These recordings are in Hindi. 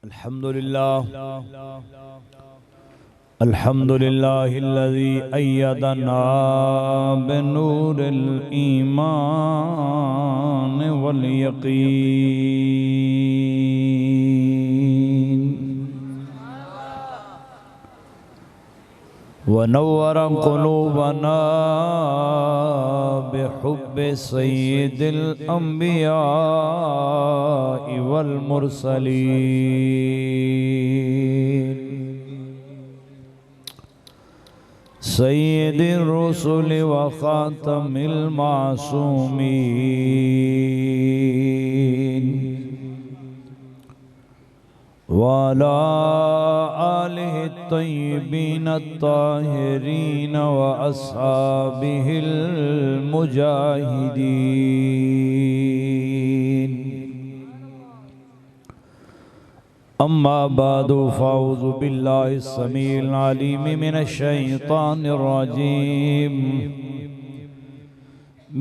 अल्हम्दुलिल्लाहिल्लज़ी अय्यदना बिनूरिल ईमान वल यकीन व नव्वरा क़ुलूबना बिहुब्बि सय्यिदिल अंबिया वल मुरसलीन सय्यिदिर रुसुलि व ख़ातमिल मासूमीन वाला आलिहि तय्यबीन अत्ताहिरीन व अस्हाबिहिल मुजाहिदीन अम्मा बादु फ़अऊज़ु बिल्लाहि समीइल अलीम मिनश शैतानिर रजीम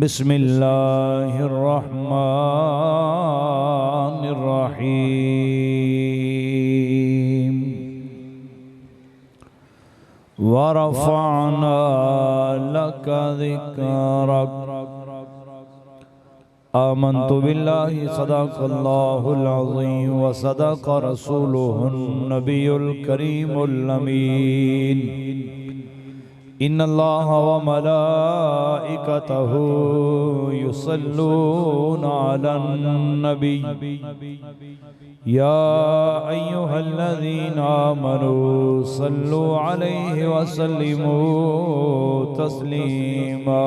बिस्मिल्लाहिर रहमानिर रहीम व रफ़अना लका ज़िक्रक आमन्तु बिल्लाहि सदक़ल्लाहुल अज़ीम व सदक़ रसूलुहुन नबियुल करीमुल अमीन इन्नल्लाहा व मलाइकतहु युसल्लूना अलन नबी या अय्युहल्लज़ीना आमनू सल्लु अलैहि व सल्लिमू तस्लीमा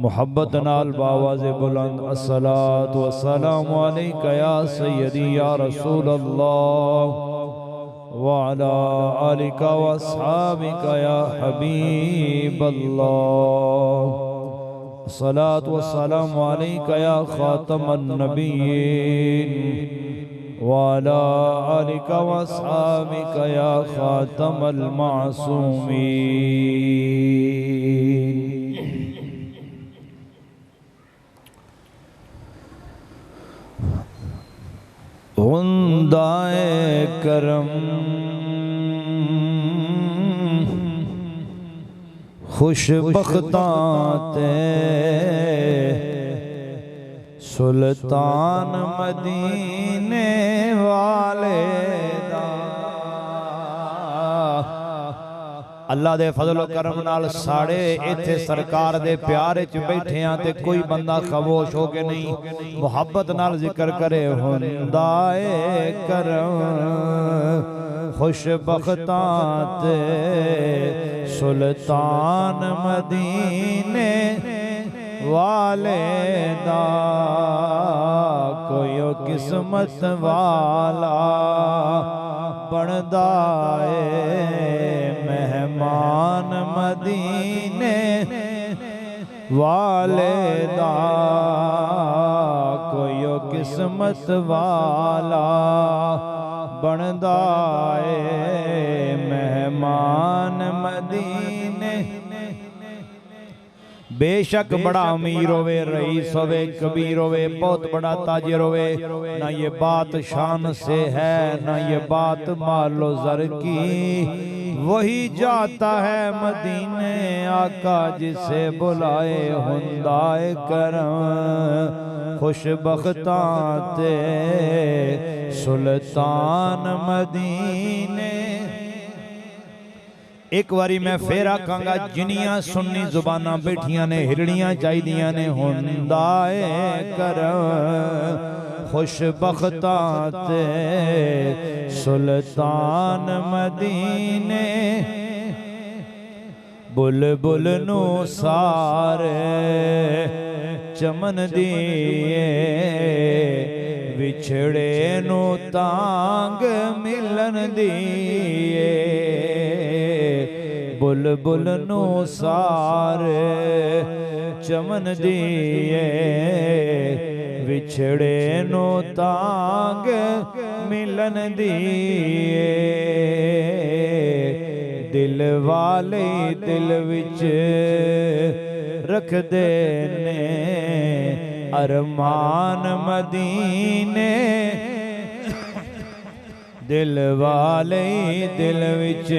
मोहब्बत नाल बावाज़े बुलंद अस्सलातु वस्सलामु अलैका या सय्यदी या रसूल अल्लाह व अला आलिका व अस्हाबिका या हबीब अल्लाह अस्सलातु वस्सलामु अलैका या खातमन नबिय्यीन व अला आलिका व अस्हाबिका या खातमल मासूमीन। हुंदाए करम खुशबख्तां ते सुल्तान मदीने वाले दा अल्लाह दे फजलो करम नाल साड़े इत्थे सरकार दे प्यार च बैठे हां ते कोई बंदा खामोश हो के नहीं मुहब्बत नाल जिक्र करे हुंदाए करम खुशबख्तां ते सुल्तान मदीने वाले दा कोई किस्मत वाला बनदा मेहमान मदीने वाले दा कोई किस्मत वाला बनदा मेहमान मदीने। बेशक बड़ा अमीर होवे रईस होवे कबीर होवे बहुत बड़ा ताजिर होवे ना ये बात शान से है ना ये बात मालो जर की वही जाता है मदीने आका जिसे बुलाए हुंदाए करम खुशबख्तां ते सुल्तान मदीने। एक बारी मैं फिर आखांगा जिन्नियां सुन्नी जुबाना बैठियां ने हिरनियां चाहिदियां ने हुंदाए करम खुशबख्तां ते सुल्तान मदीने। बुलबुल नू सारे चमन दिए विछड़े नू तांग मिलन दिए बुलबुल नू सारे चमन दिए विछड़े नू तांग मिलन दिए दिल वाले दिल विच रख दे ने अरमान मदीने दिल वाले दिल विच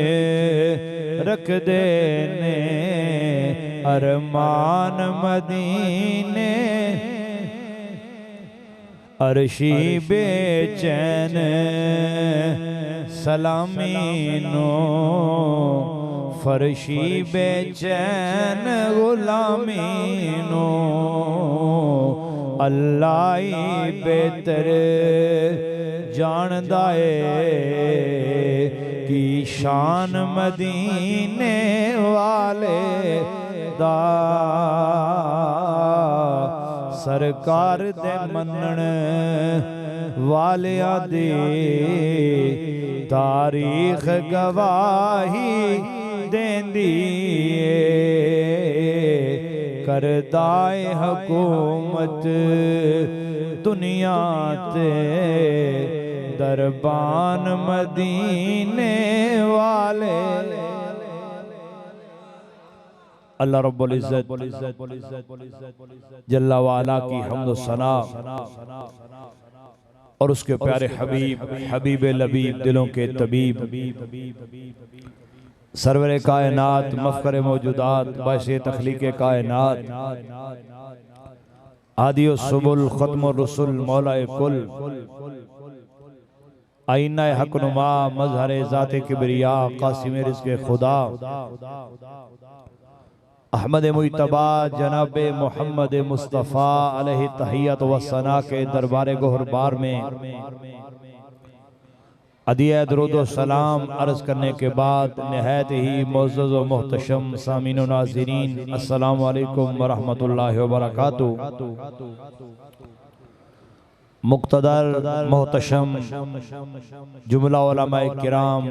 रख दे ने अरमान मदीने अर्शी बेचैन सलामी नो फरशी बेचैन गुलामी नो अल्लाह बेहतर जानदा है की शान मदीने वाले दा सरकार दे मनन वालिया दे तारीख गवाही देंदी करदाए हुकूमत दुनिया ते दरबान मदीने वाले अल्लाह रब्बुल इज्जत जल्ला वाला की हम्द सना और उसके प्यारे हबीब हबीब लबीब दिलों के तबीब सरवरे कायनात मफकर मौजूदात बाइसे तख्लीक कायनात आदियो सुबुल खत्म रसुल मौलाए कुल आईना हक नुमा मजहर ज़ाते किबरिया कासिम रिज़्क़े खुदा अहमद मुइतबा जनाब मोहम्मद मुस्तफ़ा अलैहि तहियत व सना के दरबार गोहरबार में अदिया दरूद व सलाम अर्ज़ करने के बाद निहायत ही मुअज़्ज़ज़ व मुहतशम सामीन व नाज़रीन अस्सलामु अलैकुम व रहमतुल्लाहि व बरकातुहू। मुक़्तदर मोहतशम जुमला उलमाए किराम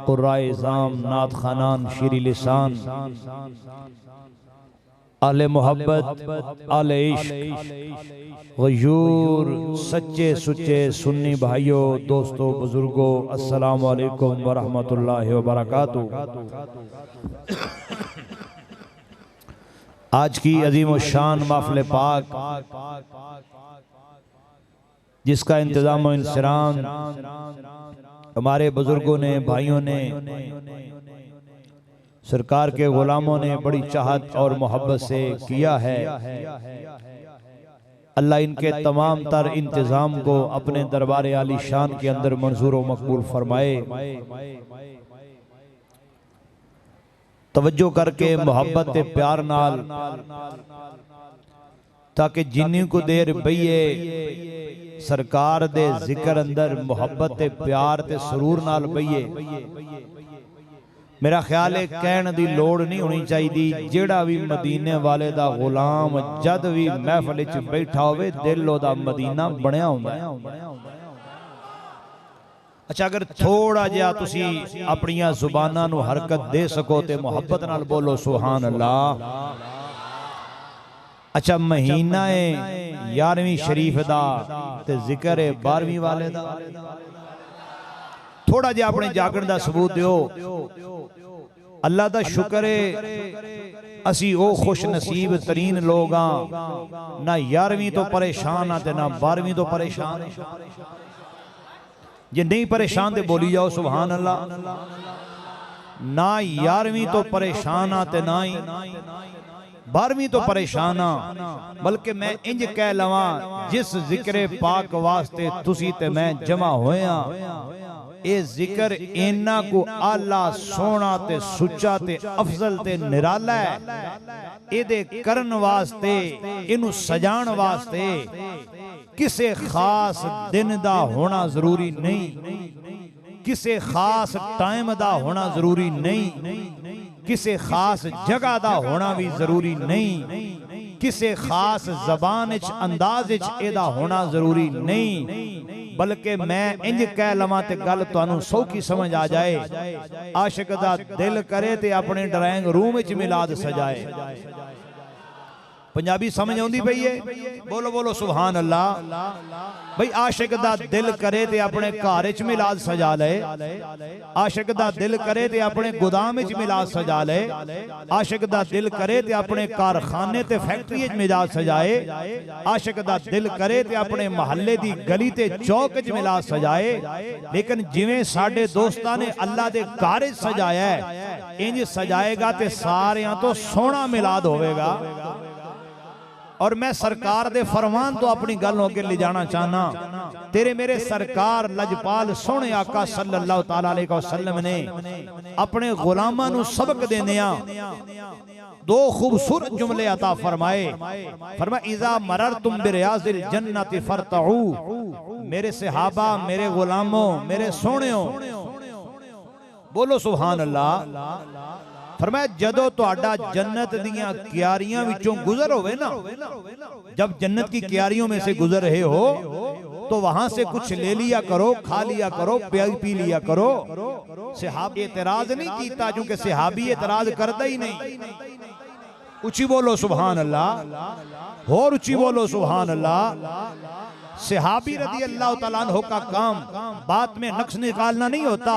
क़ुर्राए इज़ाम नात खानान शीरी लिसान आले मोहब्बत आले इश्क गयूर सच्चे सुच्चे सुन्नी भाइयों दोस्तों बुजुर्गों अस्सलामु अलैकुम व रहमतुल्लाहि व बरकातुहू। आज की अजीम शान महफ़िल पाक जिसका इंतजाम व इंसराम हमारे बुजुर्गों ने भाइयों ने सरकार के गुलामों ने बड़ी चाहत और मोहब्बत से किया है। अल्लाह इनके तमाम तर इंतजाम को अपने दरबार आली शान के अंदर मंजूर व मकबूल फरमाए। तवज्जो करके मोहब्बत प्यार नाल ताकि जिन्नी को देर बईए सरकार दे जिक्र अंदर मोहब्बत प्यार ते सुरूर नाल बईए। मेरा ख्याल है कहने दी लोड़ नहीं होनी चाहिए। जेड़ा भी मदीने वाले दा गुलाम जद भी महफिल च बैठा होवे दिल ओदा मदीना बनया हुंदा है। अच्छा अगर थोड़ा जिहा तुसी अपनियां जुबानां नूं हरकत दे सको ते मोहब्बत नाल बोलो सुभान अल्लाह। अच्छा महीना है 11वीं शरीफ दा ते जिक्र है 12वीं वाले दा। थोड़ा जिहा अपने जागण दा सबूत दियो। अल्लाह दा शुक्र है असी ओ खुश नसीब तरीन लोग हां ना 11वीं तो परेशान आ ते ना 12वीं तो परेशान। जे नहीं परेशान ते बोली जाओ सुभान अल्लाह। ना 11वीं तो परेशान आ ते ना ही 12वीं तो परेशान आ। बल्कि मैं इंज कह लवा जिस जिक्र पाक वास्ते तुसी ते मैं जमा होया ए जिक्र इन्ना को आला सोना ते सुच्चा ते अफजल ते निराला है। एदे करन वास्ते इनू सजान वास्ते किसे खास दिन दा होना जरूरी नहीं, किसे खास टाइम दा होना जरूरी नहीं, किसे खास जगह दा होना भी जरूरी नहीं, किसे खास जबान अंदाज एदा होना जरूरी नहीं। बल्कि मैं इंज कह लवा ते गल तुहानू सौखी समझ आ जाए। आशिक दा दिल करे ते अपने ड्राइंग रूम विच मिलाद सजाए। पंजाबी समझ आउंदी पई है? बोलो बोलो सुभान अल्लाह। भाई आशिक दा दिल करे ते अपने घर च मिलाद सजा ले, आशिक दा दिल करे ते अपने गोदाम च मिलाद सजा ले, आशिक दा दिल करे ते अपने कारखाने ते फैक्ट्री च मिलाद सजाए, आशिक दा दिल करे ते अपने महल्ले दी गली ते चौक च मिलाद सजाए। लेकिन जिवें साडे दोस्तां ने अल्लाह दे घर च सजाया है, इंज सजाएगा ते सारियां तो सोहना मिलाद होवेगा। और मैं सरकार दे फरमान तो अपनी गल अगे ले जाना चाहना। तेरे मेरे सरकार लजपाल सोहने आका सल्लल्लाहु तआला अलैहि वसल्लम ने अपने गुलामां नू सबक देंदियां दो खूबसूरत जुमले अता फरमाए। फरमाया इज़ा मररतुम बिरियाज़िल जन्नति फरतऊ, मेरे सहाबा, मेरे गुलामों, मेरे सोहणियों, बोलो सुभान अल्लाह। फरमाया जदों तुहाडा जन्नत दियां क्यारियां विचों गुजर होवे ना, जब जन्नत की क्यारियों में से गुजर रहे हो तो वहां से कुछ ले लिया करो, खा लिया करो, पी लिया करो। सहाबा एतराज नहीं कीता, क्योंकि सहाबी एतराज करता ही नहीं। ऊंची बोलो सुभान अल्लाह, और ऊंची बोलो सुभान अल्लाह। सहाबी रदी अल्लाह तआला अन्हु का काम बात में नक्श निकालना नहीं होता।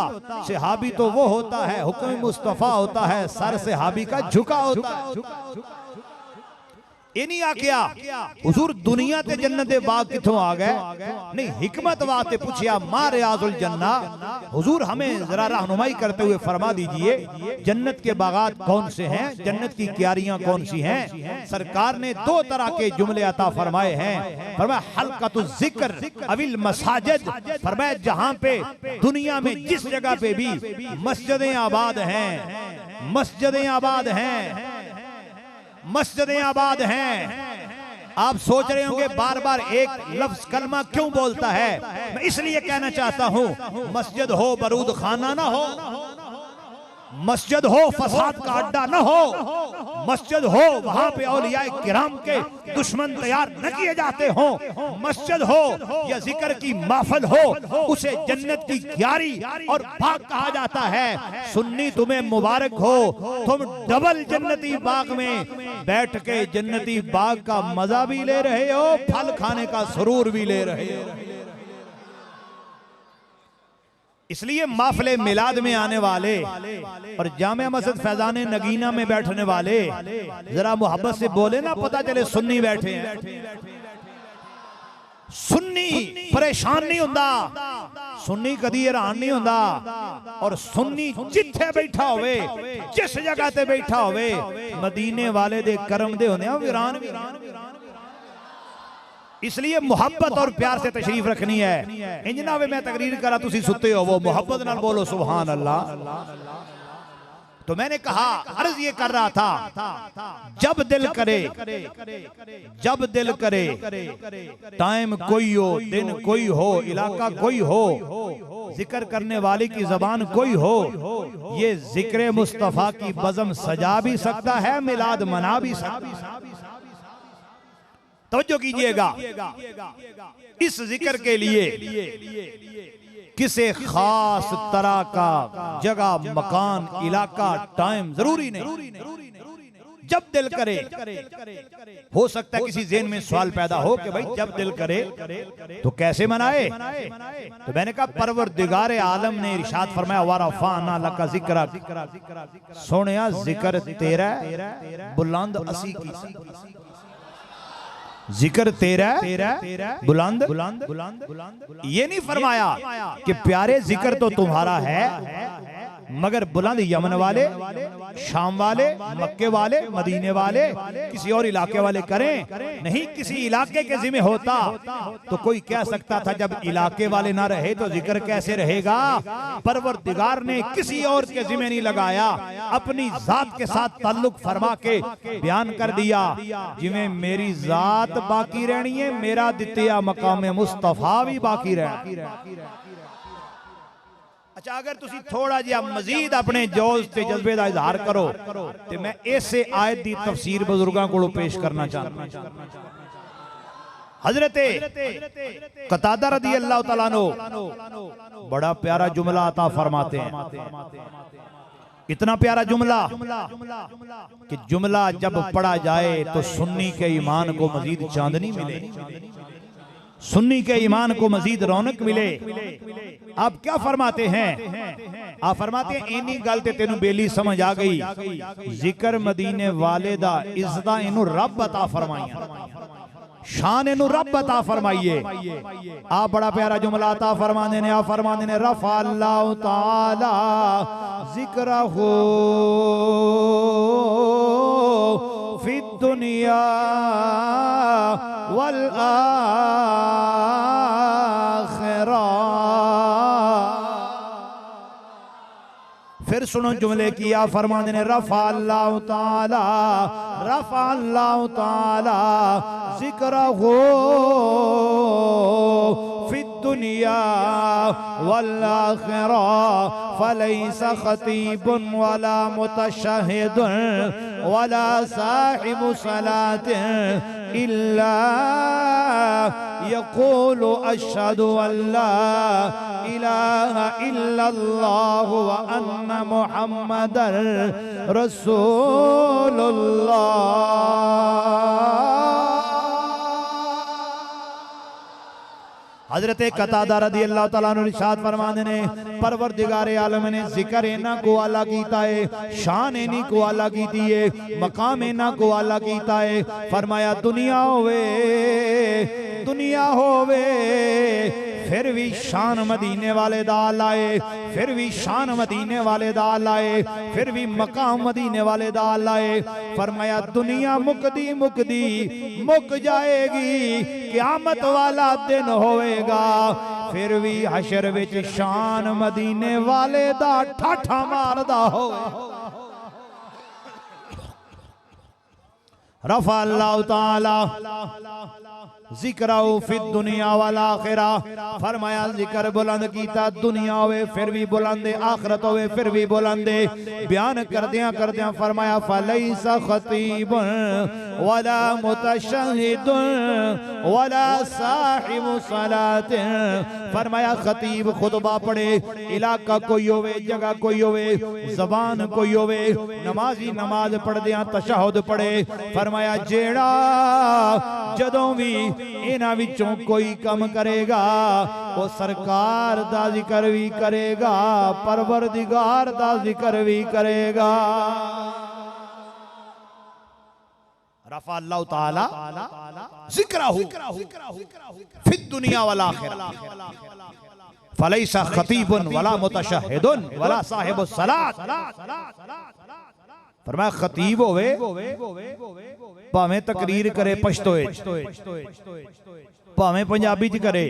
सहाबी तो वो होता है, हुक्म मुस्तफा होता है, सर सहाबी का झुका होता है। ये नहीं आख्या हुजूर दुनिया ते जन्नत दे बाग किथों आ गए, नहीं हिकमत वास्ते पूछया मा रियाजुल जन्ना। हुजूर हमें जरा रहनुमाई करते हुए फरमा दीजिए जन्नत के बागात कौन से हैं, जन्नत की क्यारियां कौन सी हैं। सरकार ने दो तरह के जुमले अता फरमाए हैं। फरमाया हल्कतुज जिक्र अविल मसाजिद, फरमाया जहां पे दुनिया में जिस जगह पे भी मस्जिदें आबाद हैं, मस्जिदें आबाद हैं, मस्जिदें आबाद हैं। आप सोच रहे होंगे बार बार एक लफ्ज कलमा क्यों बोलता है। मैं इसलिए कहना चाहता हूं मस्जिद हो बरूद खाना ना हो, मस्जिद हो फसाद का अड्डा न हो, मस्जिद हो वहां पे औलियाए किराम के दुश्मन तैयार न किए जाते हो, मस्जिद हो या जिक्र की महफिल हो, उसे जन्नत की क्यारी और बाग कहा जाता है। सुन्नी तुम्हें मुबारक हो, तुम डबल जन्नती बाग में बैठ के जन्नती बाग का मजा भी ले रहे हो, फल खाने का सुरूर भी ले रहे हो। इसलिए माफले मिलाद में आने वाले और जामिया मस्जिद फैजान नगीना में बैठने वाले जरा मोहब्बत से बोले ना, पता चले सुन्नी बैठे हैं। सुन्नी परेशान नहीं होता, सुन्नी कदी हैरान नहीं होता। और सुन्नी जिथे बैठा होवे, जिस जगह ते बैठा होवे, मदीने वाले दे करम दे होने वीरान। इसलिए मोहब्बत और प्यार से तशरीफ रखनी है। इंजना वे मैं तकरीर करा तुसी सुते हो, वो मोहब्बत नाल बोलो सुभान अल्लाह। तो मैंने कहा अर्ज ये कर रहा था जब दिल करे, जब दिल करे, टाइम कोई हो, दिन कोई हो, इलाका कोई हो, जिक्र करने वाले की जबान कोई हो, ये जिक्र मुस्तफा की बज़म सजा भी सकता है, मिलाद मना भी सकता है। तवज्जो कीजिएगा, इस जिक्र के लिए किसी खास तरह का जगह, मकान, इलाका, टाइम जरूरी नहीं। जब दिल करे, हो सकता है किसी ज़हन में सवाल पैदा हो कि भाई जब दिल करे तो कैसे मनाए। तो मैंने कहा परवरदिगार आलम ने इरशाद फरमाया वरफ़अना लका ज़िक्रा, सोनिया जिक्र तेरा बुलंद असी की, जिक्र तेरा बुलंद बुलंद। ये नहीं फरमाया कि प्यारे जिक्र तो तुम्हारा है मगर बुलंद यमन वाले, शाम वाले, मक्के वाले, मदीने वाले, किसी और इलाके वाले करें नहीं। किसी इलाके के जिम्मे होता तो कोई कह सकता था जब इलाके वाले ना रहे तो जिक्र कैसे रहेगा। परवरदिगार ने किसी और के जिम्मे नहीं लगाया, अपनी जात के साथ ताल्लुक फरमा के बयान कर दिया जिवें मेरी जात बाकी रहनी है, मेरा दित्या मकाम मुस्तफा भी बाकी रहना। अच्छा अगर तुसी थोड़ा जिहा मजीद अपने जोश ते जज्बे दा इजहार करो तो मैं ऐसे आयत दी तफसीर बुजुर्गां कोलों पेश करना चाहता। हजरत कतादा रदी अल्लाह तआला अन्हु बड़ा प्यारा जुमला अता फरमाते हैं। इतना प्यारा जुमला कि जुमला जब पढ़ा जाए तो सुन्नी के ईमान को मजीद चांदनी मिले, सुन्नी के ईमान को मजीद रौनक मिले। आप क्या फरमाते हैं? आप फरमाते हैं इन्हीं गल ते तेनू बेली समझ आ गई। जिक्र मदीने वाले दा इज़्ज़त इनू रब अता फरमाइया, शान इनू रब अता फरमाइए। आप बड़ा प्यारा जुमला अता फरमाने ने, आप फरमाने ने रफ़ा अल्लाहु ताला ज़िक्रहु फ़िद दुनिया वल आखिरा। फिर सुनो जुमले की, आप फरमाने ने रफ़ा अल्लाहु ताला, रफ़ा अल्लाहु ताला ज़िक्रहु फ़िद दुनिया वल आखिरा फलैसा ख़तीबुन वला मुतशहिदुन वला साहिबु सलातिन इल्ला यक़ूलु अशहदु अल्ला इलाहा इल्लल्लाह व अन्ना मुहम्मदर रसूलुल्लाह। हजरत कतादा रदी अल्लाह तआला अन्हु इरशाद फरमाते ने परवरदिगार आलम ने जिक्र इना को आला कीता है, शान इनी को आला कीती है, मकाम इना को आला कीता है। फरमाया दुनिया होवे, दुनिया होवे फिर भी शान मदीने वाले दा लाए, फिर भी शान मदीने वाले दा लाए, फिर भी मकाम मदीने वाले दा लाए। फरमाया दुनिया मुकदी मुकदी मुक जाएगी, क़यामत वाला दिन होएगा, फिर भी हशर विच शान मदीने वाले दा ठाठा मारदा होवे। रफ़ा अल्लाहु ताला ज़िक्रहु फ़िद दुनिया वल आखिरा। फरमाया जिक्र बुलंद कीता, दुनिया होवे फिर भी बुलंद, आखिरत होवे फिर भी बुलंद। बयान करदियां करदियां फरमाया फलैसा ख़तीबुन वला मुतशहिदुन वला साहिबु सलातिन। फरमाया खतीब खुतबा पढ़े, इलाका कोई होवे, जगह कोई होवे, ज़बान कोई होवे, नमाजी नमाज पढ़दियां तशहुद पढ़े। फरमाया जेड़ा जदों भी इन्हां विचों कोई कम करेगा वो सरकार दा जिक्र भी करेगा, परवरदिगार दा जिक्र भी करेगा। रफ़ा अल्लाहु ताला ज़िक्रहु फ़िद दुनिया वल आखिरा फलैसा ख़तीबुन वला मुतशहिदुन वला साहिबु सलात। फरमाया खतीब होवे भावें तकरीर करे पश्तो विच, भावें पंजाबी च करे,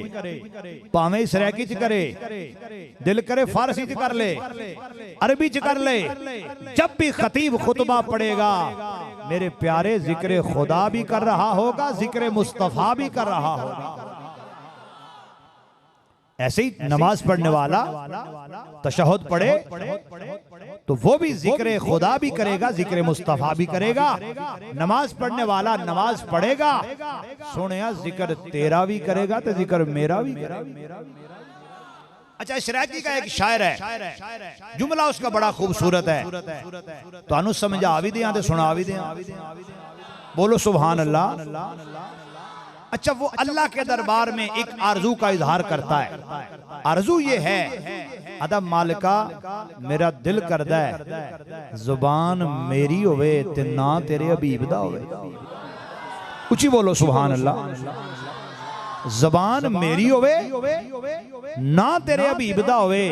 भावें सराइकी च करे, दिल करे फारसी च कर ले, अरबी च कर ले, जब भी खतीब खुतबा पढ़ेगा मेरे प्यारे जिक्र खुदा भी कर रहा होगा, जिक्र मुस्तफा भी कर रहा होगा। ऐसे ही नमाज पढ़ने वाला तशहुद पढ़े तो वो भी जिक्र खुदा भी करेगा, जिक्र मुस्तफा भी करेगा। नमाज पढ़ने वाला नमाज पढ़ेगा, सुने जिक्र तेरा भी करेगा तो जिक्र मेरा भी करेगा। अच्छा, शराकी का एक शायर है, जुमला उसका बड़ा खूबसूरत है, तो समझा भी दिया तो सुना भी दिया। बोलो सुभान अल्लाह। अच्छा, वो अल्लाह के दरबार में एक आरजू का इजहार करता है। आरजू ये है अदब मालिका मेरा दिल करदा है जुबान मेरी होवे ते ना तेरे हबीब दा होवे। उची बोलो सुभान अल्लाह। जुबान मेरी होवे ना तेरे हबीब दा होवे,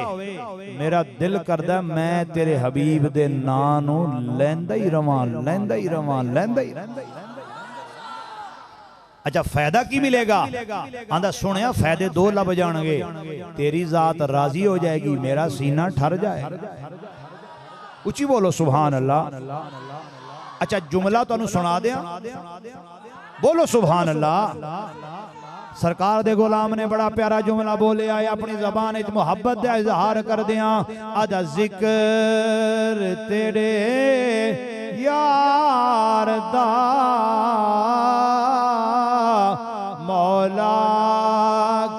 मेरा दिल करदा मैं तेरे हबीब दे नां नूं लैंदा ही रवां, लैंदा ही रवां, लैंदा ही। अच्छा, फायदा की मिलेगा? आंदा सुनिया फायदे दो लब जाएंगे, तेरी जात राजी हो जाएगी, मेरा सीना ठर जाएगा। उची बोलो सुभान अल्लाह। अच्छा, जुमला तुहानू सुना दिया, बोलो सुभान अल्लाह। सरकार दे गुलाम ने बड़ा प्यारा जुमला बोले आए, अपनी जबान इच मुहब्बत दा इजहार कर दिया। आदा जिक्र तेरे यार दा मौला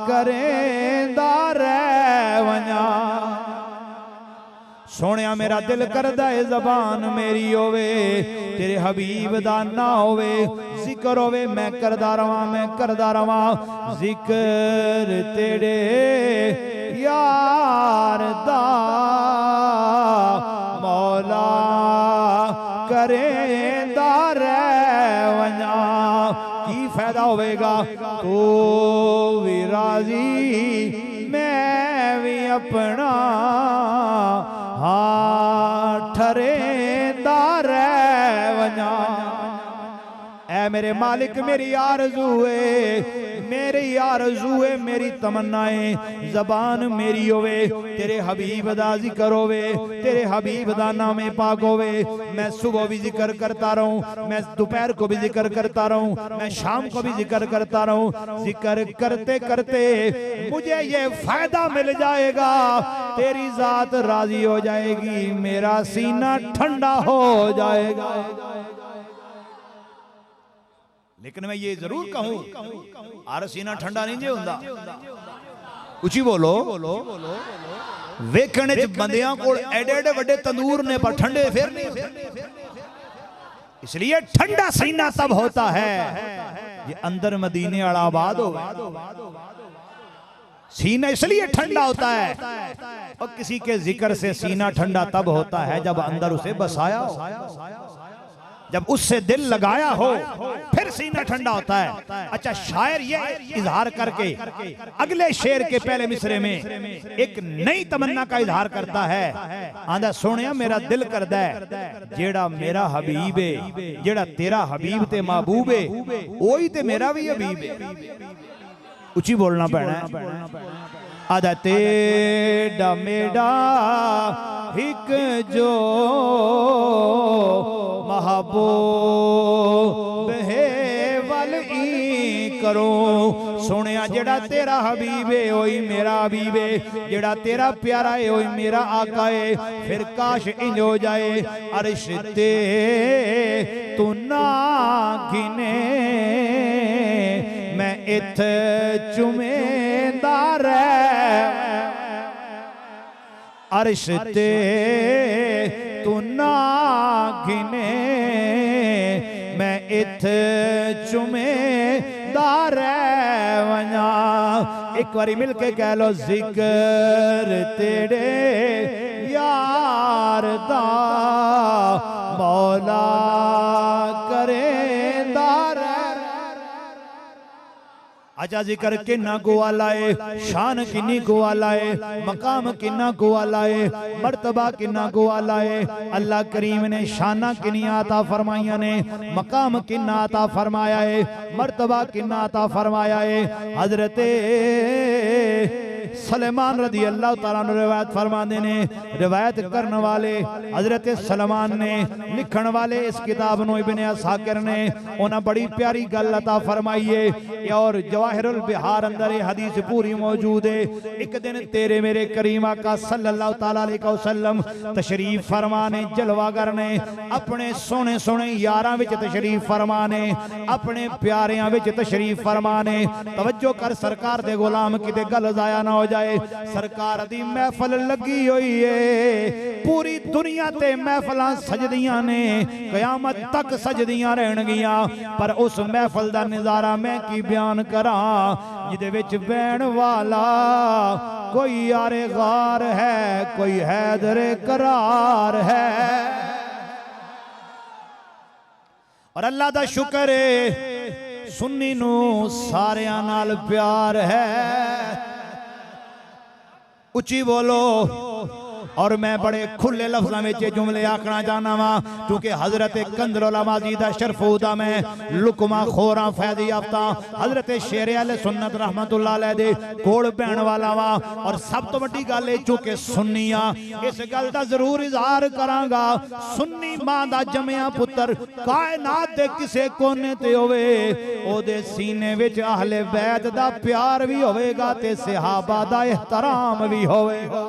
करेंदा रह वञा, सोनिया मेरा दिल करदा है ज़बान मेरी होवे तेरे हबीब दा ना होवे जिक्र होवे मैं करदा रवां जिक्र तेरे यार दा मौला करेंदा रहवना की फायदा होवेगा तू भी राजी मैं भी अपना हाँ ठरेंदा रहवना ऐ मेरे मालिक मेरी आरज़ू है मेरी तमन्नाएं ज़बान मेरी होवे तेरे हबीब दा जिक्र होवे तेरे हबीब दा नामे पाक होवे मैं सुबह भी जिक्र करता रहूं मैं दोपहर को भी जिक्र करता रहूं मैं शाम को भी जिक्र करता रहूं जिक्र करते करते मुझे ये फायदा मिल जाएगा तेरी जात राजी हो जाएगी मेरा सीना ठंडा हो जाएगा। लेकिन मैं ये जरूर कहूं आर सीना ठंडा नहीं जे हुंदा उची बोलो वेखने च बंदियां कोल एडे एडे वड्डे तंदूर ने पर ठंडे फिर नहीं इसलिए ठंडा सीना तब होता है ये अंदर मदीने वाला आबाद हो सीना इसलिए ठंडा होता है और किसी के जिक्र से सीना ठंडा तब होता है जब अंदर उसे बसाया हो जब उससे दिल लगाया हो फिर सीना ठंडा होता है। अच्छा शायर ये इजहार करके अगले शेर के पहले मिसरे में एक नई तमन्ना का इजहार करता है आंदा सोनिया मेरा दिल करदा है जेड़ा मेरा हबीब है जेड़ा तेरा हबीब ते महबूब है वही ते मेरा भी हबीब है उची बोलना पैना है आदा तेरा मेरा हिक जो महबूब है वल ई करो सोनिया जेड़ा तेरा हबीब है वही मेरा हबीब है जेड़ा तेरा प्यारा है वही मेरा आका है फिर काश इंज हो जाए अर्श ते तू ना गिने मैं इत चुमेंदा रह अर्श ते तू ना गिने मैं इत चुमेंदा रहवना एक बारी मिलके कह लो जिक्र तेरे यार दा मौला करेंदा अच्छा जिक्र किन्ना गुआला है शान किन्नी गुआला है मकाम किन्ना गुआला है मर्तबा किन्ना गुआला है अल्लाह करीम ने शाना किन्नियां अता फरमाइयां ने मकाम किन्ना अता फरमाया है मर्तबा किन्ना अता फरमाया है हजरत सलेमान रदी अल्लाह तआला ने रिवायत फरमाते ने रिवायत करने वाले हजरत सलेमान ने लिखण वाले इस किताब नो इब्ने असाकिर ने उन्हें बड़ी प्यारी गल अता फरमाई है और जवाहिरुल बिहार अंदर ये हदीस पूरी मौजूद है। एक दिन तेरे मेरे करीम आका सल्लल्लाहु तआला अलैहि वसल्लम तशरीफ फरमाने जलवागर ने अपने सोने सोने यारां विच तशरीफ फरमाने अपने प्यारियां विच तशरीफ फरमाने तवज्जो कर सरकार दे गुलाम किते गल जाया ना हो जाए सरकार दी महफल लगी हुई है पूरी दुनिया ते महफलां सजदियां ने कयामत तक सजदियां रहणगियां पर उस महफल दा नजारा मैं की बयान करा जिदे विच बैण वाला कोई यारे गार है कोई हैदरे करार है और अल्लाह दा शुक्र है सुन्नी नू सारियां नाल प्यार है उची बोलो और मैं बड़े खुले लफ्ज़ों में जुमले आखना चाहना वा क्योंकि हजरत कंदरुल जीदा शरफूदा में लुकमा खोरा फैदी याफ्ता हजरत शेर अहले सुन्नत रहमतुल्लाह अलैह दे कोल बैण वाला वा और सब तो वड्डी गल है चूंकि सुन्निया इस गल दा जरूर इजहार करांगा सुन्नी मां दा जमिया पुत्र कायनात दे किसे कोने ते होवे ओदे सीने विच अहले बैत दा प्यार भी होवेगा ते सहाबा दा एहतराम भी होवेगा।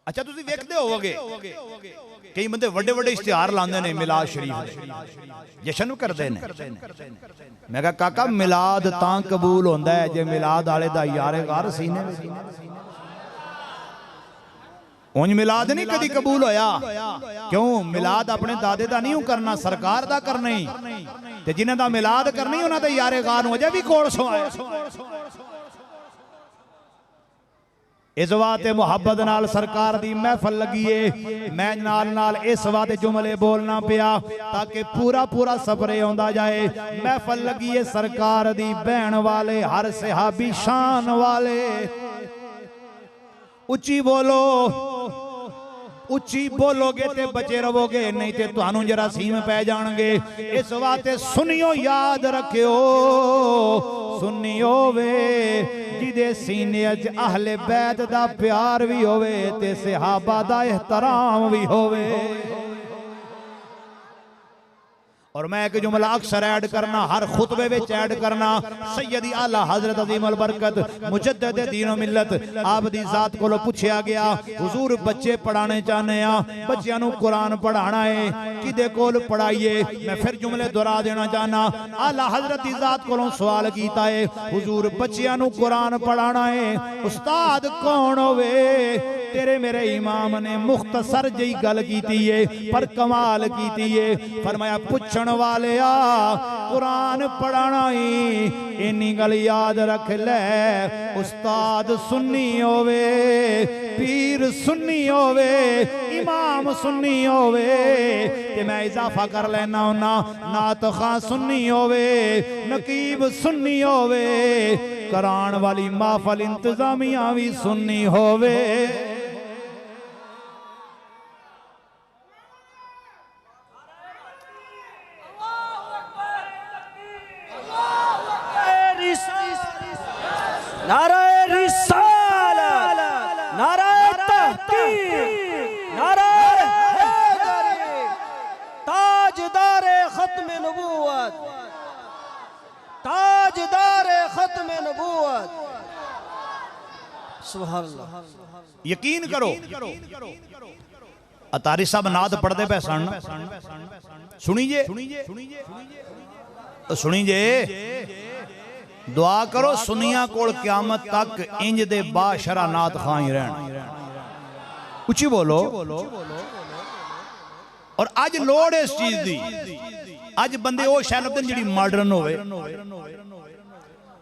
अच्छा तुसी वेखदे होवोगे कई बंदे वड्डे वड्डे इश्तिहार लांदे ने मिलाद शरीफ जश्न करदे ने मैं कहा काका मिलाद तां कबूल होंदा है जे मिलाद वाले दा यारे गार सीने उंज मिलाद नहीं कदी कबूल होया। क्यों? मिलाद अपने दादे दा नहीं करना, सरकार दा करना ही। ते जिन्हां दा मिलाद करनी उन्हां दे यारे गान हो जाए भी कोल सवाए। इस वास्ते मुहब्बत नाल सरकार दी महफल लगी है। मैं नाल नाल इस वास्ते जुमले बोलना पिया ताकि पूरा पूरा सफरे आंदा जाए। महफल लगी है सरकार दी, बहन वाले हर सहाबी शान वाले। उच्ची बोलो, उच्ची बोलोगे ते बचे रहोगे, नहीं ते तुहानू जरासीम पै जाणगे। इस वास्ते सुनियो याद रखियो, सुनियो वे जिदे सीने च अहले बैत दा प्यार भी होवे ते सहाबा दा एहतराम भी होवे। और मैं एक जुमला अक्सर ऐड करना, हर खुतबे में ऐड करना। सैयदी आला हजरत अजीम अल बरकत मुजद्दिद दीन व मिल्लत आप दी जात को पूछा गया, हुजूर बच्चे पढ़ाने चाहने आ, बच्चों को कुरान पढ़ाना है, किदे कोल पढ़ाइए? मैं फिर जुमले दोहरा देना चाहना। आला हजरत दी जात को सवाल किया है, हुजूर बच्चों को कुरान पढ़ाना है, उस्ताद कौन होवे? तेरे मेरे इमाम ने मुख्तसर जी गल की है पर कमाल की है। फरमाया पुछण वाले आ कुरान पढ़ाना ही, इन्नी गल याद रख ले, उस्ताद सुन्नी होवे, पीर सुन्नी होवे, इमाम सुन्नी होवे। ते मैं इजाफा कर लेना होना, नात खां सुन्नी होवे, नकीब सुन्नी होवे, करान वाली महफल इंतजामिया भी सुन्नी होवे। नाराए रिसालत, नाराए तहकीक, नाराए हैदरी, ताजदारे खत्म नबूवत, ताजदारे खत्म नबूवत। सुभान अल्लाह। यकीन करो, अतारी साहब नाद पढ़ते पे सन, सुनीजे सुनीजे, दुआ करो सुनिया कोल क्यामत तक इंज दे बाशरा नात खां ही रहन। उच्ची बोलो। और अज लोड़ इस चीज दी, अज बंदे वो शैल लभदे जिहड़ी मॉडर्न होवे,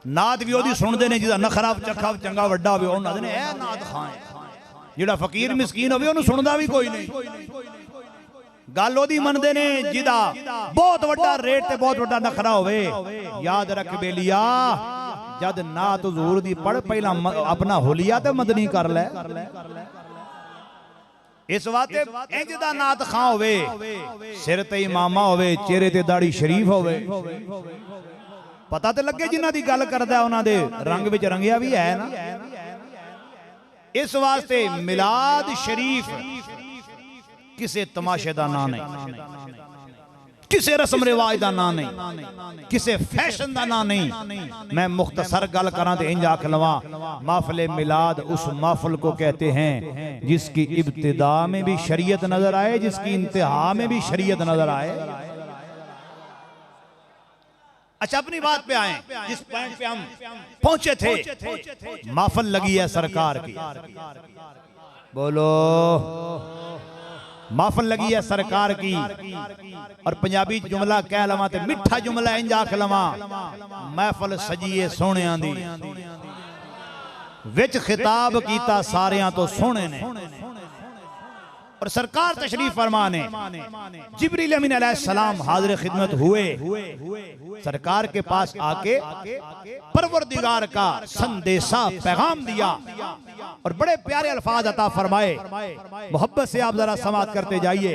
नात भी ओदी सुनदे ने जिहदा नखरा चखा चंगा वड्डा होवे, ओह नादे ने ए नात खां है। जिहड़ा फकीर मिसकीन होवे ओनू सुनदा भी कोई नहीं। गल ओदी मनदे ने जिदा बहुत वड्डा रेट ते बहुत वड्डा नखरा होवे। याद रख बेलिया, जद नात हुजूर दी पढ़ पहला अपना हुलिया ते मदनी कर ले। इस वास्ते इंज दा नात खां होवे, सिर ते इमामा होवे, चेहरे ते दाढ़ी शरीफ होवे, पता ते लगे जिन्हां दी गल करदा उन्हां दे रंग विच रंगिया भी है ना। इस वास्ते मिलाद शरीफ किसे तमाशे का ना नहीं, किसे रस्म रिवाज का ना नहीं, किसे फैशन का ना नहीं। मैं मुख्तसर गल करा तो इंज आख लवा, महफिल मिलाद उस महफिल को कहते हैं जिसकी इब्तिदा में भी शरीयत नजर आए, जिसकी इंतहा में भी शरीयत नजर आए। अच्छा अपनी बात पे आए, जिस पॉइंट पे हम पहुंचे थे, महफिल लगी है सरकार की। बोलो, महफिल लगी है सरकार की। और पंजाबी जुमला कह लवा ते मिठा जुमला इंज आख लवा, महफिल सजीए सोहणियां दी, विच खिताब कीता सारियां तो सोहणे ने। और सरकार तशरीफ फरमा ने, जिब्रील अमीन अलैहिस्सलाम हाजिर खिदमत हुए, सरकार के पास आके परवरदिगार का संदेशा पैगाम दिया और बड़े प्यारे अल्फाज अता फरमाए। मोहब्बत से आप जरा समात करते जाइए।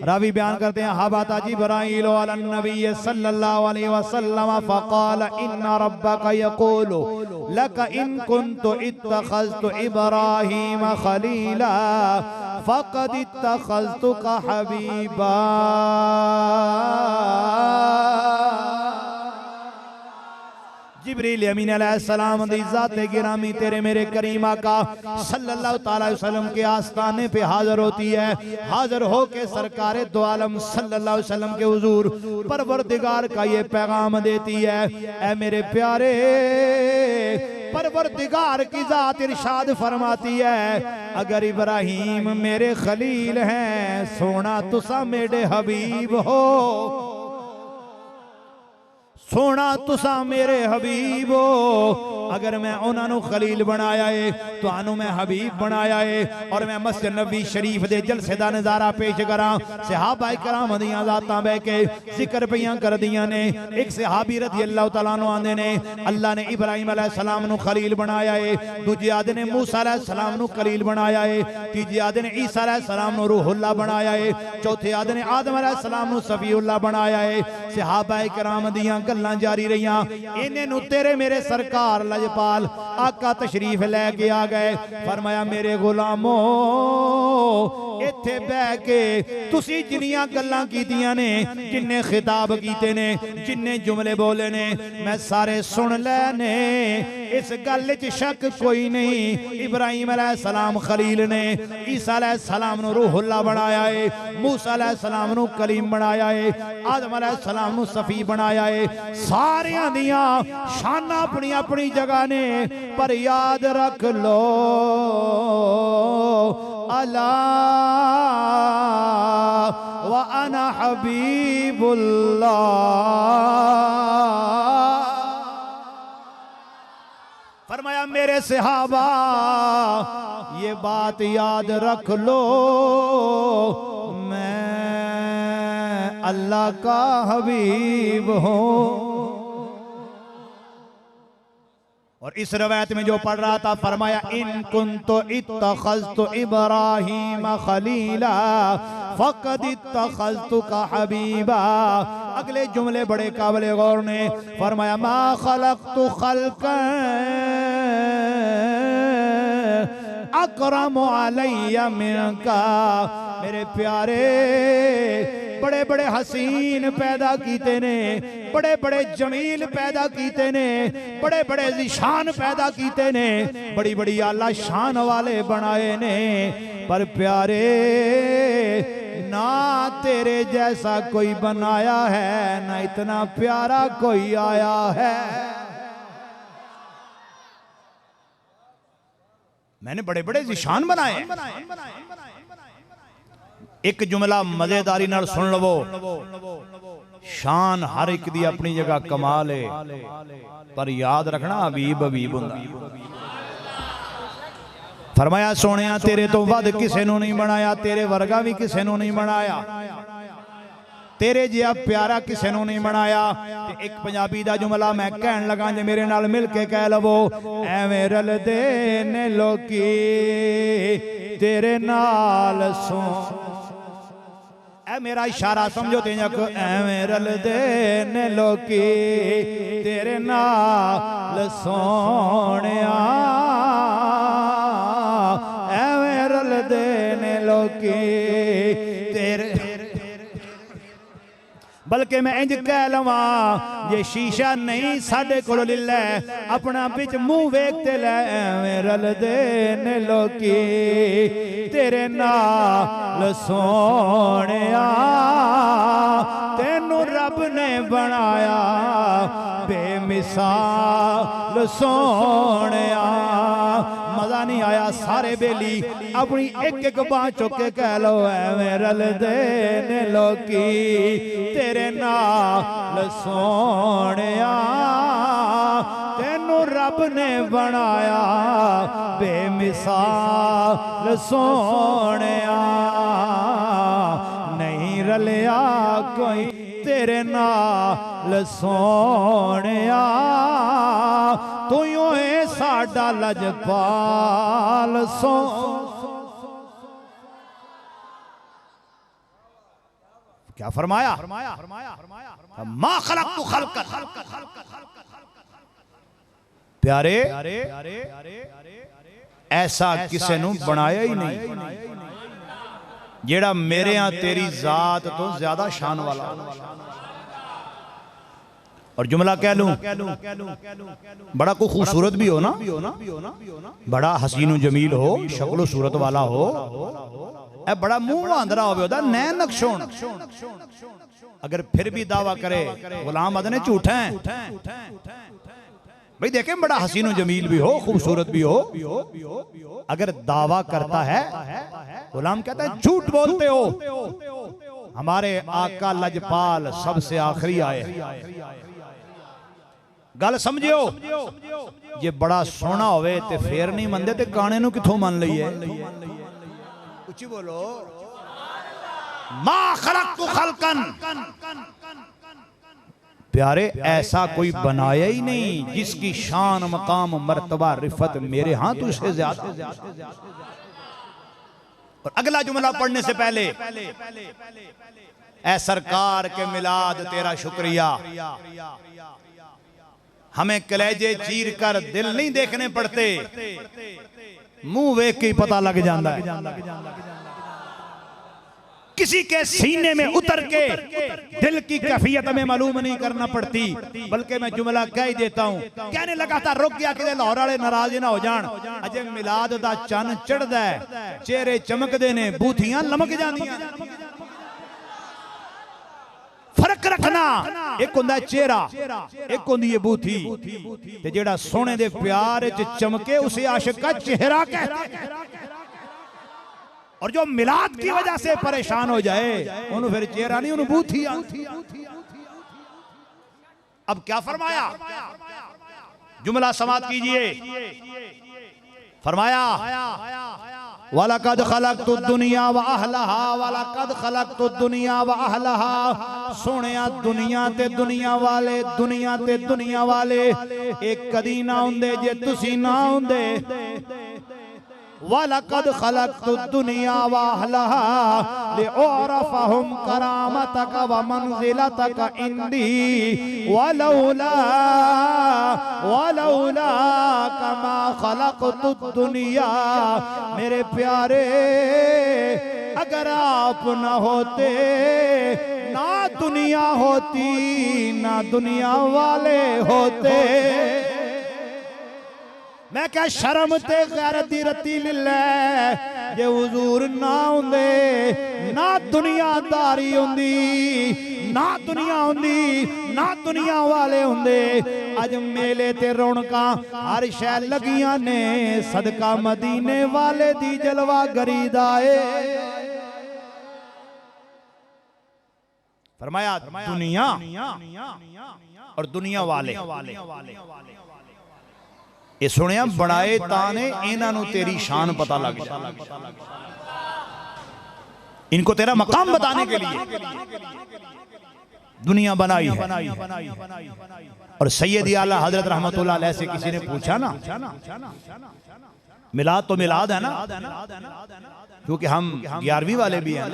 रावी बयान करते हैं, हबाता जिब्राईल अलन नबी सल्लल्लाहु अलैहि वसल्लम फक़ाल इन्ना रब्बका यक़ूलु लक इन कुन्तु इत्तखज़तु इब्राहीम खलीला फ़क़द इत्तखज़तुका हबीबा। जिब्रील अमीन अलैहिस्सलाम दी ज़ात गिरामी तेरे मेरे करीम आका सल्लल्लाहु तआला अलैहि वसल्लम के आस्ताने पे हाजिर होती है। हाजिर हो के सरकारे दो आलम सल्लल्लाहु अलैहि वसल्लम के हुजूर परवरदिगार का ये पैगाम देती है, ऐ मेरे प्यारे परवरदिगार की जात इरशाद फरमाती है, अगर इब्राहिम मेरे खलील हैं, सोना तुसा मेरे हबीब हो, सोना तुसा मेरे हबीब हो। अगर मैं उन्होंने खलील बनाया है, तो आनू मैं हबीब बनाया है। और मैं मस्जिद नबी शरीफ दे जलसे दा नज़ारा पेश करा। सहाबा कराम दियां ज़ातां बैठ के जिक्र पियां कर दियां ने। एक सहाबी रज़ी अल्लाह तआला अन्हु आंदे ने, अल्लाह ने इब्राहिम अलैहि सलाम नु खलील बनाया है। दूजे आदे ने मूसा अलैहि सलाम नु खलील बनाया है। तीजे आदे ने ईसा अलैहि सलाम नु रूहुल्लाह बनाया है। चौथे आदे ने आदम अलैहि सलाम नु सफीउल्लाह बनाया है। सहाबा कराम दियां गल्लां जारी रहियां। इन्हें नु तेरे मेरे सरकार लजपाल आका तशरीफ लेके आ गए। फरमाया मेरे गुलामो, इत्थे बह के तुसी जिन्नियां गल्लां कीतियां ने, जिन्ने खिताब कीते ने, जिन्ने जुमले बोले ने, मैं सारे सुन लेने। इस गल च शक कोई नहीं, इब्राहिम अलैहिस्सलाम खलील ने, ईसा अलैहिस्सलाम नु रूहुल्लाह बनाया है, मूसा अलैहिस्सलाम नु कलीम बनाया है, आदम अलैहिस्सलाम नु सफी बनाया है। सारियां दियां शाना अपनी अपनी जगह ने, पर याद रख लो अला व अना हबीबुल्लाह। फरमाया मेरे सहाबा ये बात याद रख लो, मैं अल्लाह का हबीब हूँ। और इस रवायत में जो पढ़ रहा था, फरमाया इन कुन्तु इत्तखज़्तु इब्राहीम खलीला फ़क़द इत्तखज़्तुका हबीबा। अगले जुमले बड़े काबिले गौर ने। फरमाया मा खलक़तु खल्क़न अकरम अलैया मिनका। मेरे प्यारे बड़े बड़े हसीन पैदा कीते ने, बड़े बड़े जमील पैदा कीते ने, बड़े बड़े ज़िशान पैदा कीते ने, बड़ी बड़ी आला शान वाले बनाए ने। पर प्यारे ना तेरे जैसा कोई बनाया है, ना इतना प्यारा कोई आया है। मैंने बड़े बड़े ज़िशान बनाए। एक जुमला मजेदारी नाल सुन लवो। शान हर एक दी अपनी जगह कमाल है, पर याद रखना हबीब हबीब हुंदा। फरमाया सोनिया तेरे तो वध किसे नूं नहीं बनाया, तेरे वर्गा भी किसे नूं नहीं बनाया, तेरे जिहा प्यारा किसे नूं नहीं बनाया। ते एक पंजाबी दा जुमला मैं कहन लगा, जे मेरे नाल मिल के कह लवो, एवें रलदे ने लोकी तेरे नाल सो। मेरा इशारा समझो ते एवें रलदे ने लोकी तेरे नाल सोनिया, एवें रलदे ने लोकी तेरे। बल्कि मैं इंज कह लवा, ये शीशा नहीं साडे कोल लिला, अपना बिच मुंह वेखते ले, एवें रलदे ने लोकी तेरे नाल सोनिया। तेनू रब ने बनाया बेमिसाल सोनिया। मजा नहीं आया, सारे बेली अपनी एक एक बांह चुक के कह लो, एवें रलदे ने लोकी तेरे नाल सोनिया। तेनू रब ने बनाया बेमिसाल सोनिया। नहीं रलिया कोई तेरे नाल सोनिया, तू यूं है साडा लजपाल सो। क्या फरमाया? मा खलक़तु खल्क़न। प्यारे ऐसा किसे नूं बनाया ही नहीं जेड़ा मेरे यहाँ तेरी जात तो ज्यादा शान वाला। और जुमला कह लूं, बड़ा को खूबसूरत भी हो ना, बड़ा हसीन जमील हो, शक्लो सूरत वाला हो, बड़ा मुंह आंदरा हो, नैन नक्शों, अगर फिर भी दावा करे गुलाम अदने झूठा है, भाई देखें बड़ा हसीन जमील भी हो, खूबसूरत भी हो, अगर दावा करता है गुलाम कहता है झूठ बोलते हो, हमारे आका लजपाल सबसे आखिरी आए। गल समझियो, जे बड़ा सोना होवे ते फेर नहीं मनदे ते गाने नू किथों मन लईए। उच्ची बोलो, मा खलक़तु खल्कन, प्यारे ऐसा कोई बनाया ही नहीं जिसकी शान मकाम मर्तबा रिफत मेरे हाथ उससे ज्यादा। और अगला जुमला पढ़ने से पहले, ऐ सरकार के मिलाद तेरा शुक्रिया, हमें कलेजे चीर कर दिल नहीं देखने पड़ते, मुंह वेख के ही पता लग जाता है। किसी के सीने में उतर के दिल की कैफियत में मालूम नहीं करना पड़ती, बल्कि मैं जुमला कह ही देता हूं। कहने लगा था रुक गया कि लाहौर वाले नाराज ना हो जान, अजे मिलाद दा चन चढ़दा है, चेहरे चमकदे ने, बूथियां लमक जांदियां। फर्क रखना, एक हुंदा चेहरा, एक हुंदी है बूथी, ते जेड़ा सोने दे प्यार च चमके उसे आशिक का चेहरा कहते हैं, और जो मिलाद की वजह से परेशान हो जाए उन्हें फिर चेहरा नहीं, उन्हें बूथी। अब क्या फरमाया, जुमला समाप्त कीजिए। फरमाया वलक़द खलक़तुद दुनिया व अहलहा, वलक़द खलक़तुद दुनिया व अहलहा, सोनिया दुनिया ते दुनिया वाले, दुनिया ते दुनिया वाले एक कदी ना हुंदे जे तुसी ना हुंदे। वलक़द खलक़तुद दुनिया व अहलहा लिअरफ़हुम करामतक व मंज़िलतक इंदी वलौला कमा खलक़तुद दुनिया। मेरे प्यारे, अगर आप न होते ना दुनिया होती, ना दुनिया वाले होते। मैं क्या शर्म ते गैरत दी रत्ती लिल्लै, जे हुजूर ना हुंदे, ना दुनियादारी हुंदी, ना दुनिया हुंदी, ना दुनिया वाले हुंदे। अज मेले ते रौनकां हर शै लगियां ने, सदका मदीने वाले दी जलवागरी दा ए। फरमाया दुनिया और दुनिया वाले, ये सुनिया बड़ाए ताने इन्हां नूं तेरी शान पता लग जाए, इनको तेरा मकाम बताने के लिए दुनिया बनाई है। और सैयद आला हजरत रहमतुल्लाह अलैह से किसी ने पूछा ना, मिलाद तो मिलाद है ना, क्योंकि हम 11वीं वाले भी हैं।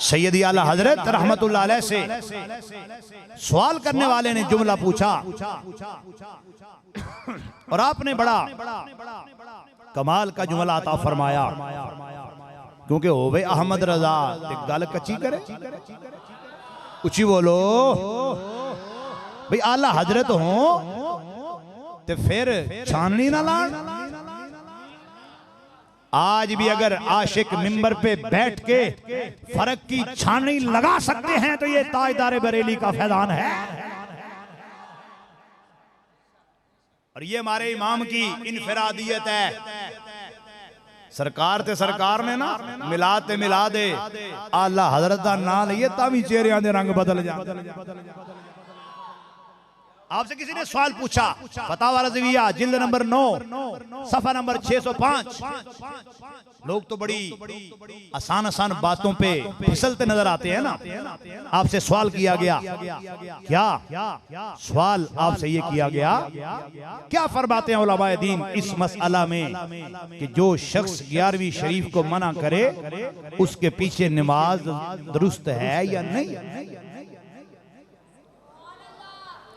सैयद आला हजरत रहमतुल्लाह अलैह से सवाल करने वाले ने जुमला पूछा, और आपने बड़ा कमाल का जुमला अता फरमाया, क्योंकि होवे अहमद रजा ते गल कच्ची करे। उची बोलो भाई, आला हजरत हो ते फिर छाननी ना लान। आज भी अगर आशिक मिंबर पे बैठ के फर्क की छाननी लगा सकते हैं तो ये ताजदार बरेली का फैजान है। और ये हमारे इमाम की इनफरादियत है। सरकार ते सरकार ने ना मिलाद ते मिला दे, आला हजरत दा ना लईए तावी चेहरियां दे रंग बदल जाते। आपसे किसी ने सवाल पूछा, फतावा रज़विया जिल्द नंबर 9 सफा नंबर 605। लोग तो बड़ी आसान आसान बातों पे फिसलते नजर आते हैं ना। आपसे सवाल किया गया, क्या सवाल आपसे ये किया गया, क्या फरमाते हैं उलमाए दीन इस मसला में कि जो शख्स 11वीं शरीफ को मना करे उसके पीछे नमाज दुरुस्त है या नहीं।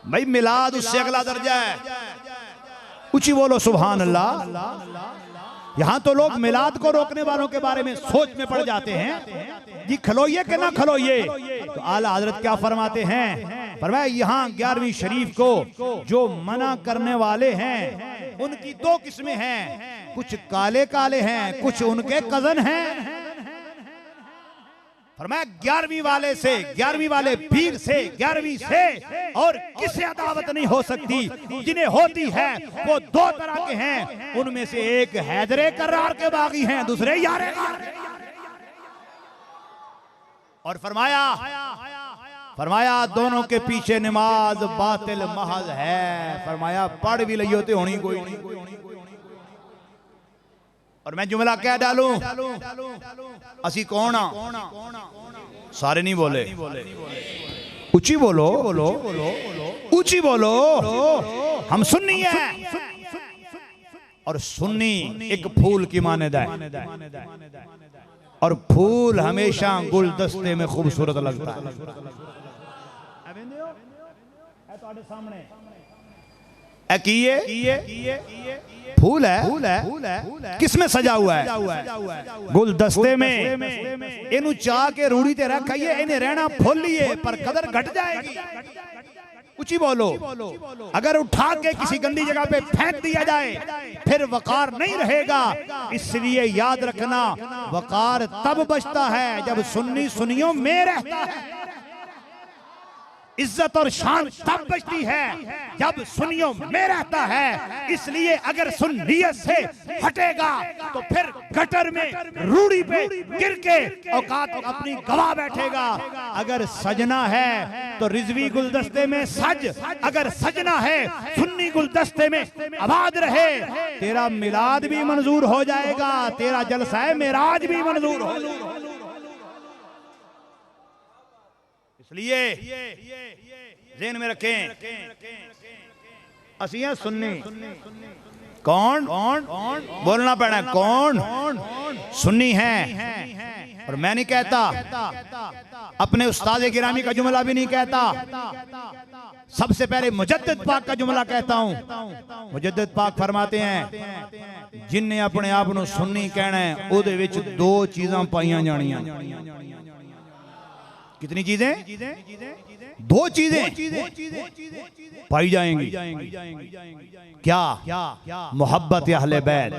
भाई मिलाद उससे अगला दर्जा है। ऊंची बोलो सुभान अल्लाह। यहां तो लोग मिलाद को रोकने वालों के बारे में सोच में पड़ जाते हैं, जी खलोइए कि ना खलोइए। तो आला हजरत क्या फरमाते हैं, फरमाया यहां 11वीं शरीफ को जो मना करने वाले हैं उनकी 2 किस्में हैं, कुछ काले काले हैं, कुछ उनके कजन हैं। फरमाया 11वीं वाले से, 11वीं वाले पीर से, 11वीं से और किसी अदावत नहीं हो सकती। जिन्हें होती है वो दो तरह के हैं, उनमें से एक हैदरे करार के बागी हैं, दूसरे यारे गार। और फरमाया दोनों के पीछे नमाज बातिल महज है। फरमाया पढ़ भी लियो तो होनी कोई नहीं। और मैं जुमला क्या डालूं, असी कौन आ? सारे नहीं बोले, ऊंची बोलो, ऊंची बोलो। हम सुन्नी है, और सुन्नी एक फूल की मानेदा है, और फूल हमेशा गुलदस्ते में खूबसूरत लगता है। फूल है, किसमें सजा हुआ है? गुलदस्ते में। इनू चाह के रूढ़ी ते रखिए, इन्हें रहना फुलिए, पर कदर घट जाएगी। ऊंची बोलो। अगर उठा के किसी गंदी जगह पे फेंक दिया जाए फिर वकार नहीं रहेगा। इसलिए याद रखना, वकार तब बचता है जब सुन्नी सुन्नियों में रहता है। इज्जत और शान तब बचती है जब सुन्नियों में रहता है। इसलिए अगर सुन्नियत से हटेगा तो फिर गटर में रूढ़ी पे गिर के औकात अपनी गवा बैठेगा। अगर सजना है तो रिजवी गुलदस्ते में सज, अगर सजना है सुन्नी गुलदस्ते में आबाद रहे। तेरा मिलाद भी मंजूर हो जाएगा, तेरा जलसा मेराज भी मंजूर हो जाएगा। इसलिए ज़हन में रखें, असियां सुन्नी। कौन बोलना पड़ा, कौन सुन्नी है। और मैं नहीं कहता, अपने उस्ताद गिरामी का जुमला भी नहीं कहता, सबसे पहले मुजद्दिद पाक का जुमला कहता हूं। मुजद्दिद पाक फरमाते हैं, जिन्हें अपने आप को सुन्नी कहना है उहदे विच दो चीज़ां पाइयां जानियां। कितनी चीजें? दो चीजें पाई जाएंगी। क्या? मोहब्बत अहले बैत।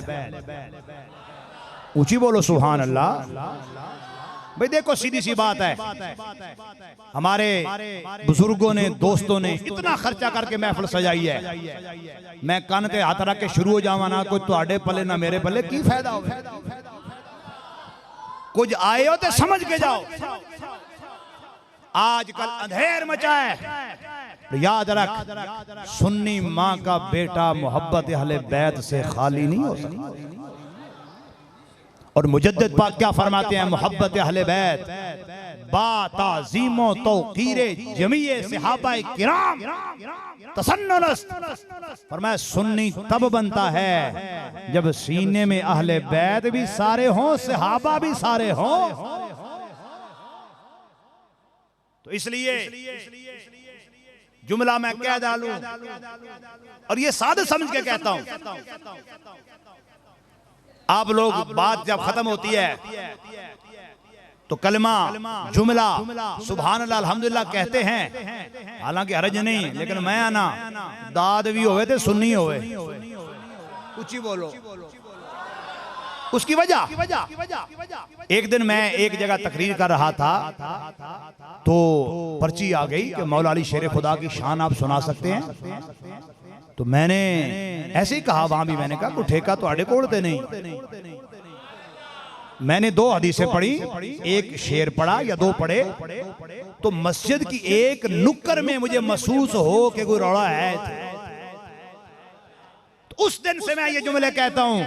ऊंची बोलो सुभान अल्लाह। भाई देखो, सीधी सी बात है, हमारे बुजुर्गों ने, दोस्तों ने इतना खर्चा करके महफिल सजाई है। मैं कान ते हाथ रख के शुरू हो जावा ना, कोई तुहाडे पल्ले ना मेरे पल्ले, की फायदा हो? कुछ आए हो तो समझ के जाओ। आजकल अंधेर मचा है, तो याद रख, सुन्नी माँ का बेटा मोहब्बत अहले बैत से खाली नहीं हो सकता। और मुजद्दिद पाक क्या फरमाते हैं, मोहब्बत अहले बैत बाताज़ीमो तौक़ीरे जमीए सहाबाए किराम तसन्नुनस। फरमाया सुन्नी तब बनता है जब सीने में अहले बैत भी सारे हों, सहाबा भी सारे हों। तो इसलिए जुमला मैं क्या डालूं, और ये सादे समझ के कहता हूं। आप लोग बात जब खत्म होती है तो कलमा, जुमला, सुभान अल्लाह, अल्हम्दुलिल्लाह कहते हैं। हालांकि हरज नहीं, लेकिन मैं आना दाद भी होवे तो सुन्नी होवे। ऊंची बोलो। उसकी वजह, एक दिन मैं एक जगह तकरीर कर रहा था तो पर्ची आ गई कि मौला अली शेर खुदा की शान आप सुना सकते हैं। तो मैंने ऐसे ही कहा, वहां भी मैंने कहा कोई ठेका तो आड़े कोड़ते नहीं। मैंने दो हदीसें पढ़ी, एक शेर पढ़ा या दो पढ़े, तो मस्जिद की एक नुक्कर में मुझे महसूस हो कि कोई रौला है। उस दिन से मैं ये जुमले कहता हूं,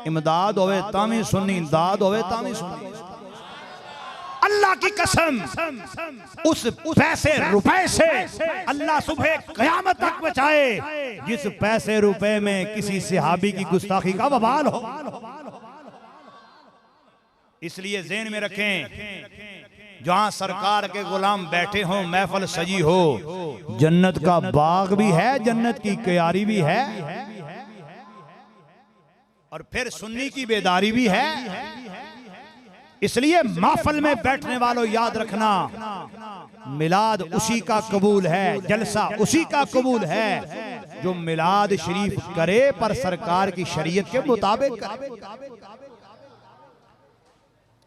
इमदाद होवे तामी सुन्नी, दाद होवे तामी सुन्नी। अल्लाह की कसम, उस पैसे रुपए से अल्लाह सुबह कयामत तक बचाए जिस पैसे रुपए में किसी सहाबी की गुस्ताखी का वबाल हो। इसलिए ज़हन में रखें, जहां सरकार के गुलाम बैठे हों, महफिल सजी हो, जन्नत का बाग भी है, जन्नत की क्यारी भी है, और फिर सुन्नी की बेदारी भी है। इसलिए महफिल में बैठने वालों याद रखना, मिलाद उसी का कबूल है, जलसा उसी का कबूल है जो मिलाद शरीफ करे पर सरकार की शरीयत के मुताबिक करे।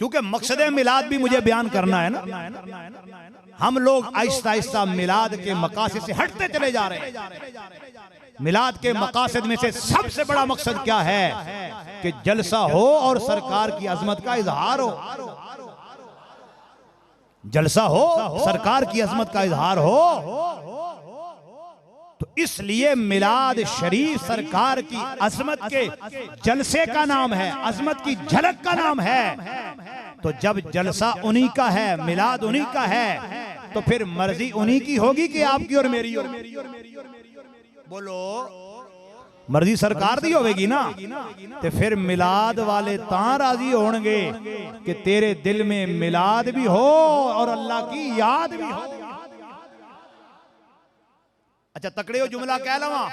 क्योंकि मकसद मिलाद भी मुझे बयान करना है ना। हम लोग आहिस्ता आहिस्ता मिलाद के मकासद से हटते चले जा रहे हैं। मिलाद के मकासद में से सबसे बड़ा मकसद क्या है कि जलसा हो और सरकार की अजमत का इजहार हो। जलसा हो, सरकार की अजमत का इजहार हो। तो इसलिए मिलाद शरीफ सरकार की अजमत के जलसे का नाम है, अजमत की झलक का नाम है। तो जब जलसा उन्हीं का है, मिलाद उन्हीं का है, तो फिर मर्जी उन्हीं की होगी कि आपकी और मेरी? बोलो, मर्जी सरकार दी होगी ना। तो फिर मिलाद वाले तां राजी होंगे कि तेरे दिल में मिलाद भी हो और अल्लाह की याद भी हो। अच्छा, तकड़े हो जुमला कह लवा।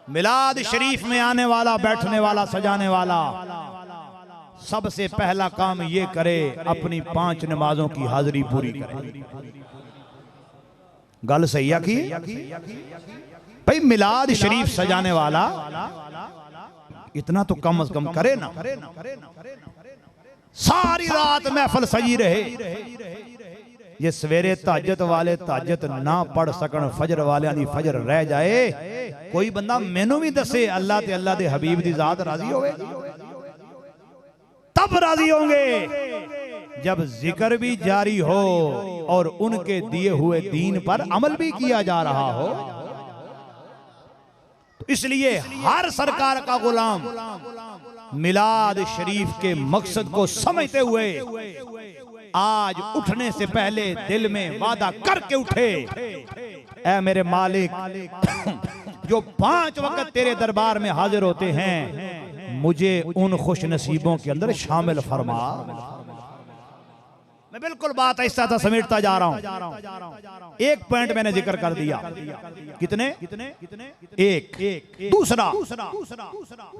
मिलाद शरीफ में आने वाला, बैठने वाला, सजाने वाला सबसे पहला काम ये करे, अपनी 5 नमाजों की हाजिरी पूरी करे। गल सही है कि भाई मिलाद शरीफ सजाने वाला इतना तो कम से कम करे ना। सारी रात महफिल सजी रहे, ये सवेरे ताजत वाले ताजत ना पढ़ सकन, फजर वाले दी फजर रह जाए। कोई बंदा मैनू भी दसे अल्लाह ते अल्लाह दे हबीब दी जात राजी होवे, तब राजी होंगे जब जिक्र भी जारी हो और उनके दिए हुए दीन पर अमल भी किया जा रहा हो। तो इसलिए हर सरकार का गुलाम मिलाद शरीफ के मकसद को समझते हुए आज उठने से पहले दिल में वादा करके उठे, ऐ मेरे मालिक जो 5 वक्त तेरे दरबार में हाजिर होते हैं, मुझे उन खुश नसीबों के अंदर शामिल फरमा। मैं बिल्कुल बात ऐसा था समेटता जा रहा हूं। एक पॉइंट मैंने जिक्र कर दिया। कितने? एक। दूसरा,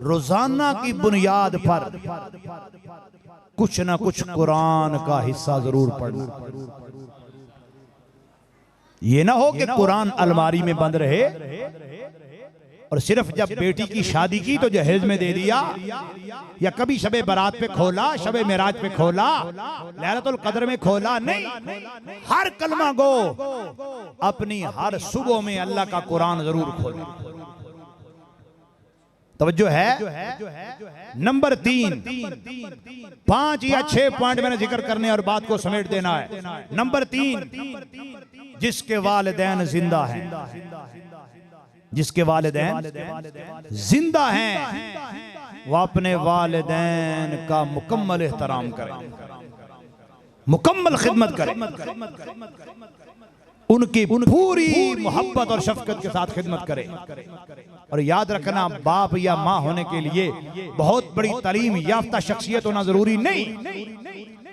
रोजाना की बुनियाद पर कुछ ना कुछ कुरान का हिस्सा जरूर पढ़ना। ये ना हो कि कुरान अलमारी में बंद रहे और सिर्फ जब बेटी की शादी की तो जहेज में दे दिया, या कभी शबे बारात पे खोला, शबे मेराज पे खोला, लैलतुल कद्र में खोला। नहीं, हर कलमा गो अपनी हर सुबह में अल्लाह का कुरान जरूर खोले। तवज्जो है। नंबर 3, 5 या 6 पॉइंट मैंने जिक्र करने और बात को समेट देना है। नंबर 3, जिसके वालिदैन जिंदा हैं, जिसके वालिदैन जिंदा हैं, वो अपने वालिदैन का मुकम्मल एहतराम करें, मुकम्मल खिदमत करें, उनकी पूरी मोहब्बत और शफकत के साथ खिदमत करें। और याद रखना, बाप या माँ होने के लिए बहुत बड़ी तालीम याफ्ता शख्सियत होना जरूरी नहीं।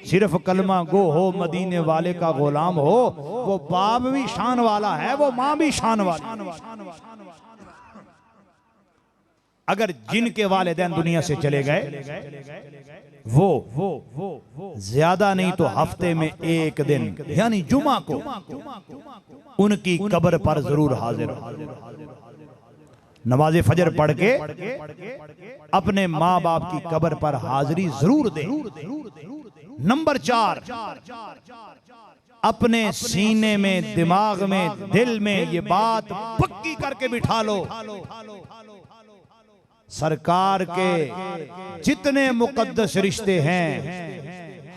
सिर्फ कलमा गो हो, मदीने वाले का गुलाम हो, वो बाप भी शान वाला है, वो माँ भी शान वाला। अगर जिनके वालिदैन दुनिया से चले गए, वो ज्यादा नहीं तो हफ्ते में एक दिन यानी जुमा को उनकी कब्र पर जरूर हाजिर हो, नमाज फजर पढ़ के अपने माँ बाप की कब्र पर हाजिरी जरूर दे। नंबर 4, अपने सीने में, दिमाग में, दिल में ये बात पक्की करके बिठा लो, सरकार के जितने मुकद्दस रिश्ते हैं,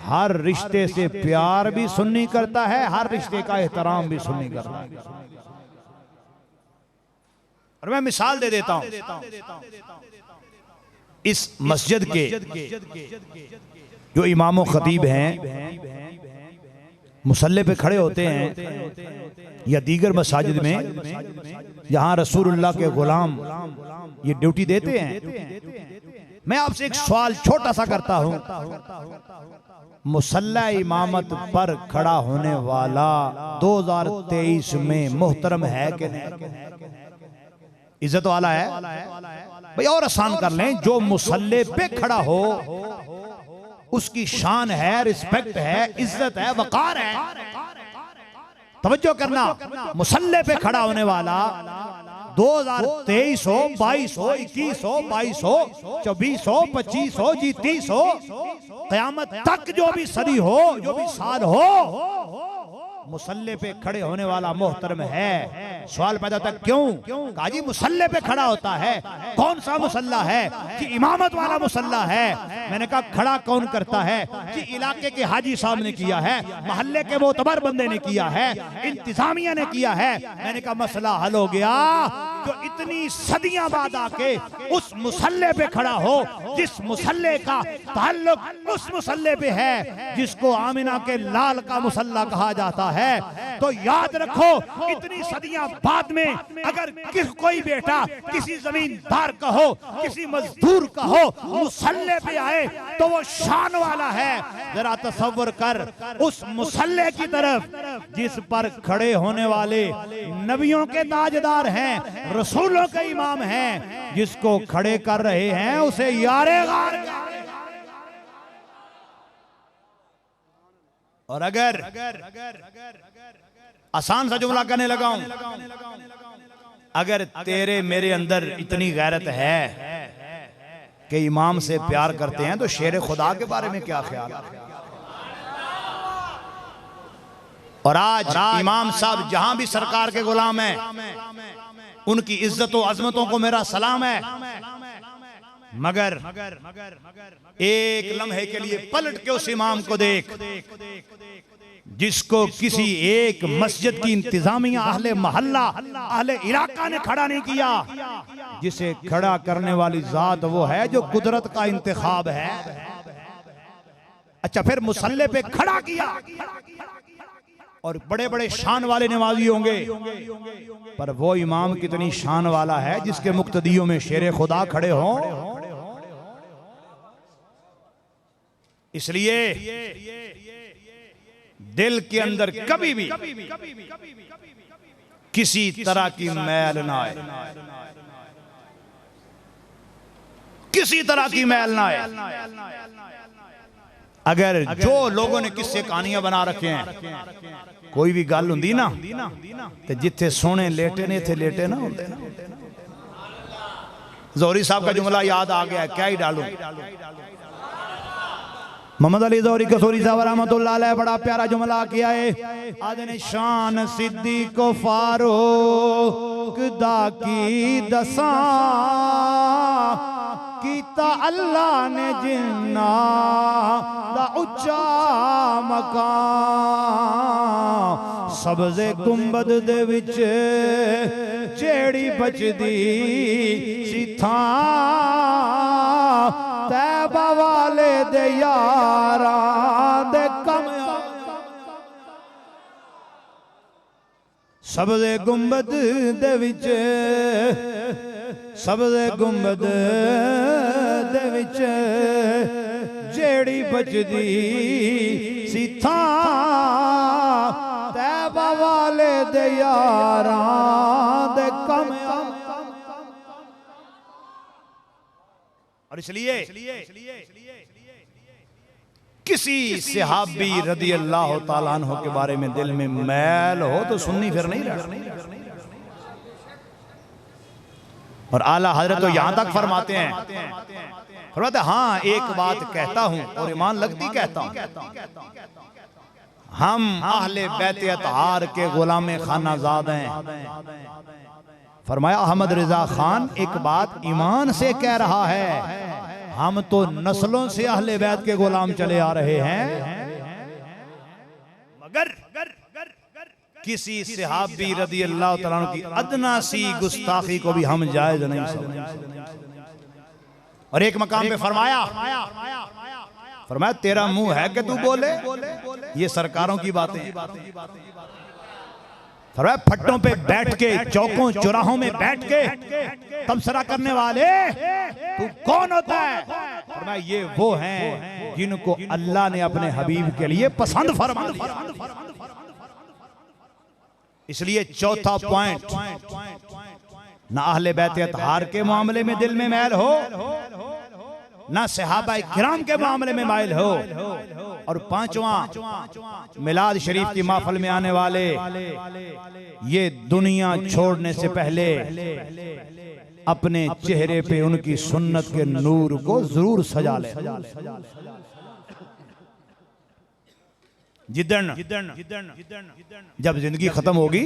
हर रिश्ते से प्यार भी सुन्नी करता है, हर रिश्ते का एहतराम भी सुन्नी करता है। और मैं मिसाल दे देता हूं, इस मस्जिद के जो इमाम खतीब हैं, मुसल्ले पे खड़े होते हैं, या दीगर मसाजिद में जहां रसूलुल्लाह के गुलाम ये ड्यूटी देते हैं, मैं आपसे एक सवाल छोटा सा करता हूं, मुसल्ला इमामत पर खड़ा होने वाला 2023 में मोहतरम है कि नहीं? इज्जत वाला है भाई? और आसान कर लें, जो मुसल्ले पे खड़ा हो उसकी शान है, रिस्पेक्ट है, इज्जत है, वकार है। तवज्जो करना, मुसल्ले पे खड़ा होने वाला 2023 हो, 22 हो, 21 हो, 22 हो, 24 हो, 25 हो, जी 30 हो, क़यामत तक जो भी सदी हो, जो भी साल हो, मुसल्ले पे खड़े होने वाला मोहतरम है। सवाल पैदा होता है क्यों? काजी मुसल्ले पे खड़ा होता है, कौन सा मुसल्ला है? कि इमामत वाला मुसल्ला है। मैंने कहा खड़ा कौन करता है? कि इलाके के हाजी साहब ने किया है, मोहल्ले के मोतबर बंदे ने किया है, इंतजामिया ने किया है। मैंने कहा मसला हल हो गया। जो इतनी सदियां बाद आके उस मुसल्ले पे खड़ा हो, जिस मुसल्ले का ताल्लुक उस मुसल्ले पे है जिसको आमिना के लाल का मुसल्ला कहा जाता है, तो याद रखो इतनी सदियां बाद में अगर कोई बेटा किसी जमींदार का हो, किसी मजदूर का हो, मुसल्ले पे आए तो वो शान वाला है। जरा तसव्वुर कर उस मुसल्ले की तरफ जिस पर खड़े होने वाले नबियों के ताजदार हैं, रसूलों के इमाम हैं, जिसको खड़े कर रहे हैं उसे यारे गार। और अगर आसान सा जुमला करने लगा हूं, अगर तेरे मेरे अंदर इतनी गैरत है कि इमाम से प्यार करते हैं, तो शेर खुदा के बारे में क्या ख्याल है? और आज इमाम साहब जहां भी सरकार के गुलाम हैं, उनकी इज्जत और अजमतों को मेरा सलाम है, मगर एक लम्हे के लिए पलट के उस इमाम को देख जिसको किसी एक मस्जिद की इंतजामिया, अहले मोहल्ला, अहले इलाका ने खड़ा नहीं किया। जिसे खड़ा करने वाली जात वो है जो कुदरत का इंतखाब है। अच्छा, फिर मुसल्ले पे खड़ा किया और बड़े बड़े शान वाले नमाजी होंगे, पर वो इमाम कितनी शान वाला है जिसके मुक्तदियों में शेर खुदा खड़े हों। इसलिए दिल के अंदर कभी भी किसी तरह की मैल ना आए, किसी तरह की मैल ना आए। अगर जो लोगों ने किस्से कहानियां बना रखे हैं, कोई भी गल हुंदी ना ते जिथे सोने लेटे ने थे लेटे ना होंदे। ज़ोहरी साहब का जुमला याद आ गया, क्या ही डालूं। मोहम्मद अली ज़ोहरी कसूरी साहब रहमतुल्लाह अलैह बड़ा प्यारा जुमला किया है। आदने शान सिद्दीक़ को फारूक दा की दसा कीता अल्लाह ने जिन्ना दा उच्चा मकाम। सबज़े गुंबद दे विच जेड़ी बचदी सी थां, तैबा वाले दे यारां दे कम। सबज़े गुंबद दे विच, सबज़े गुंबद दे विच जेड़ी बचदी सी थां, तैबा वाले दे यारां दे कम। और इसलिए किसी सहाबी रदी अल्लाह ताला अन्हु के बारे में दिल में मैल हो तो सुन्नी फिर नहीं रहा। और आला हजरत तो यहां तक फरमाते हैं, फरमाते हाँ एक बात कहता हूं और ईमान लगती कहता हूं, हम अहले बैत अतहार के गुलाम खानाजाद हैं। फरमाया अहमद रिजा खान एक बात ईमान से कह रहा है, हम तो नस्लों से अहले बैत के गुलाम चले आ रहे हैं, मगर किसी सहाबी रदी अल्लाह तआला अन्हु की अदना सी गुस्ताखी को भी हम जायज नहीं समझते। और एक मकाम पे फरमाया तेरा मुंह है कि तू बोले, ये सरकारों की बातें। फरमाया फट्टों पे बैठ के, चौकों चौराहों में बैठ के तबसरा करने वाले तू कौन होता है? फरमाया ये वो हैं जिनको अल्लाह ने अपने हबीब के लिए पसंद फरमाया। इसलिए चौथा पॉइंट, ना अहले बैत अतहार के मामले में दिल में मैल हो, ना सहाबा किराम के मामले में माइल हो, और पांचवा मिलाद शरीफ की महफिल में आने वाले ये दुनिया छोड़ने से पहले अपने चेहरे पे उनकी सुन्नत के नूर को जरूर सजा ले। जिदन जब जिंदगी खत्म होगी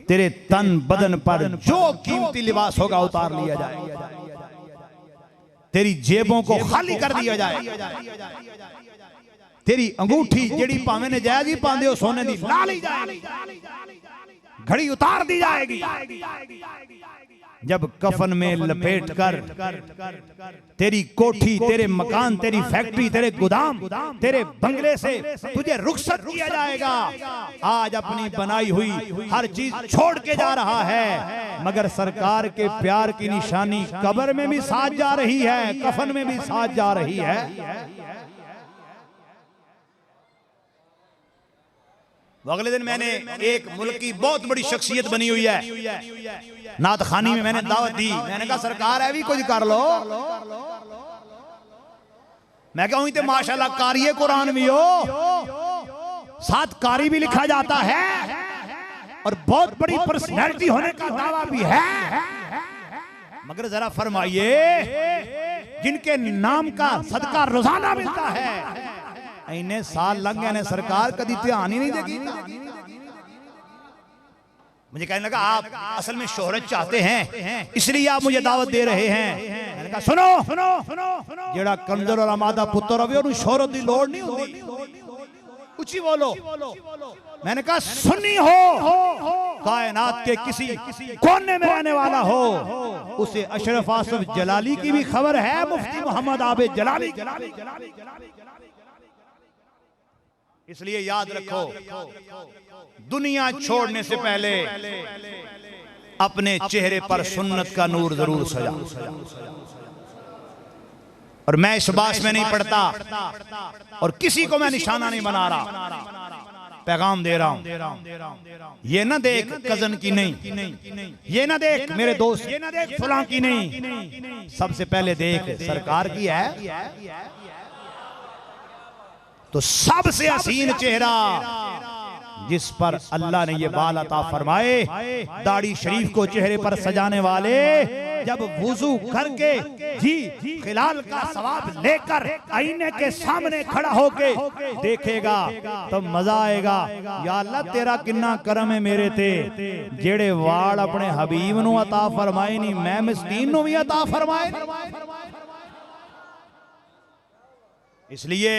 तेरे तन बदन पर जो कीमती लिबास होगा उतार लिया जाएगा, तेरी जेबों को खाली कर दिया जाए, तेरी अंगूठी जेड़ी पावे ने जायज ही पांदे हो सोने दी ला ली जाएगी, घड़ी उतार दी जाएगी। जब कफन में लपेट कर तेरी कोठी, तेरे मकान, तेरी फैक्ट्री, तेरे गोदाम, तेरे बंगले से तुझे रुखसत किया जाएगा। आज अपनी बनाई हुई हर चीज छोड़ के जा रहा है, मगर सरकार के प्यार की निशानी कब्र में भी साथ जा रही है, कफन में भी साथ जा रही है। अगले दिन मैंने एक मुल्क की बहुत बड़ी शख्सियत बनी हुई है नात खानी में मैंने दावत दी। मैंने कहा सरकार है भी कुछ कर लो। मैं कहूं तो माशाल्लाह कारिये कुरान भी हो, साथ कारी भी लिखा जाता है और बहुत बड़ी पर्सनैलिटी होने का दावा भी है, मगर जरा फरमाइए जिनके नाम का सदका रोजाना मिलता है इन्हें साल लग गए ने सरकार कभी ध्यान ही नहीं देगी। मुझे कहने लगा आप असल में शोहरत चाहते हैं इसलिए आप मुझे दावत दे रहे हैं। मैंने कहा सुनो जेड़ा कंजर और आमादा पुत्र होवे उन्हें शोहरत की लोड़ नहीं होती, कुछ ही बोलो। मैंने कहा सुन्नी हो, कायनात के किसी कोने में रहने वाला हो, उसे अशरफ आसफ जलाली की भी खबर है, मुफ्ती मोहम्मद आबिद जलाली। इसलिए याद रखो दुनिया छोड़ने से पहले अपने चेहरे पर सुन्नत का नूर जरूर सजा। और मैं इस बात में नहीं पढ़ता और किसी को मैं निशाना नहीं बना रहा, पैगाम दे रहा हूं। ये ना देख कजन की नहीं, ये ना देख मेरे दोस्त, ये ना देख फलां की नहीं, सबसे पहले देख सरकार की है। तो सबसे हसीन चेहरा जिस पर अल्लाह ने ये बाल अता फरमाए, दाढ़ी शरीफ को चेहरे पर सजाने वाले जब वुजू करके जी खिलाल का सवाब लेकर आईने के सामने खड़ा होके देखेगा तो मजा आएगा। या अल्लाह तेरा किन्ना करम है मेरे ते जेड़े वाल अपने हबीब नू अता फरमाए नहीं, मैं मिस्कीन नू भी अता फरमाए। इसलिए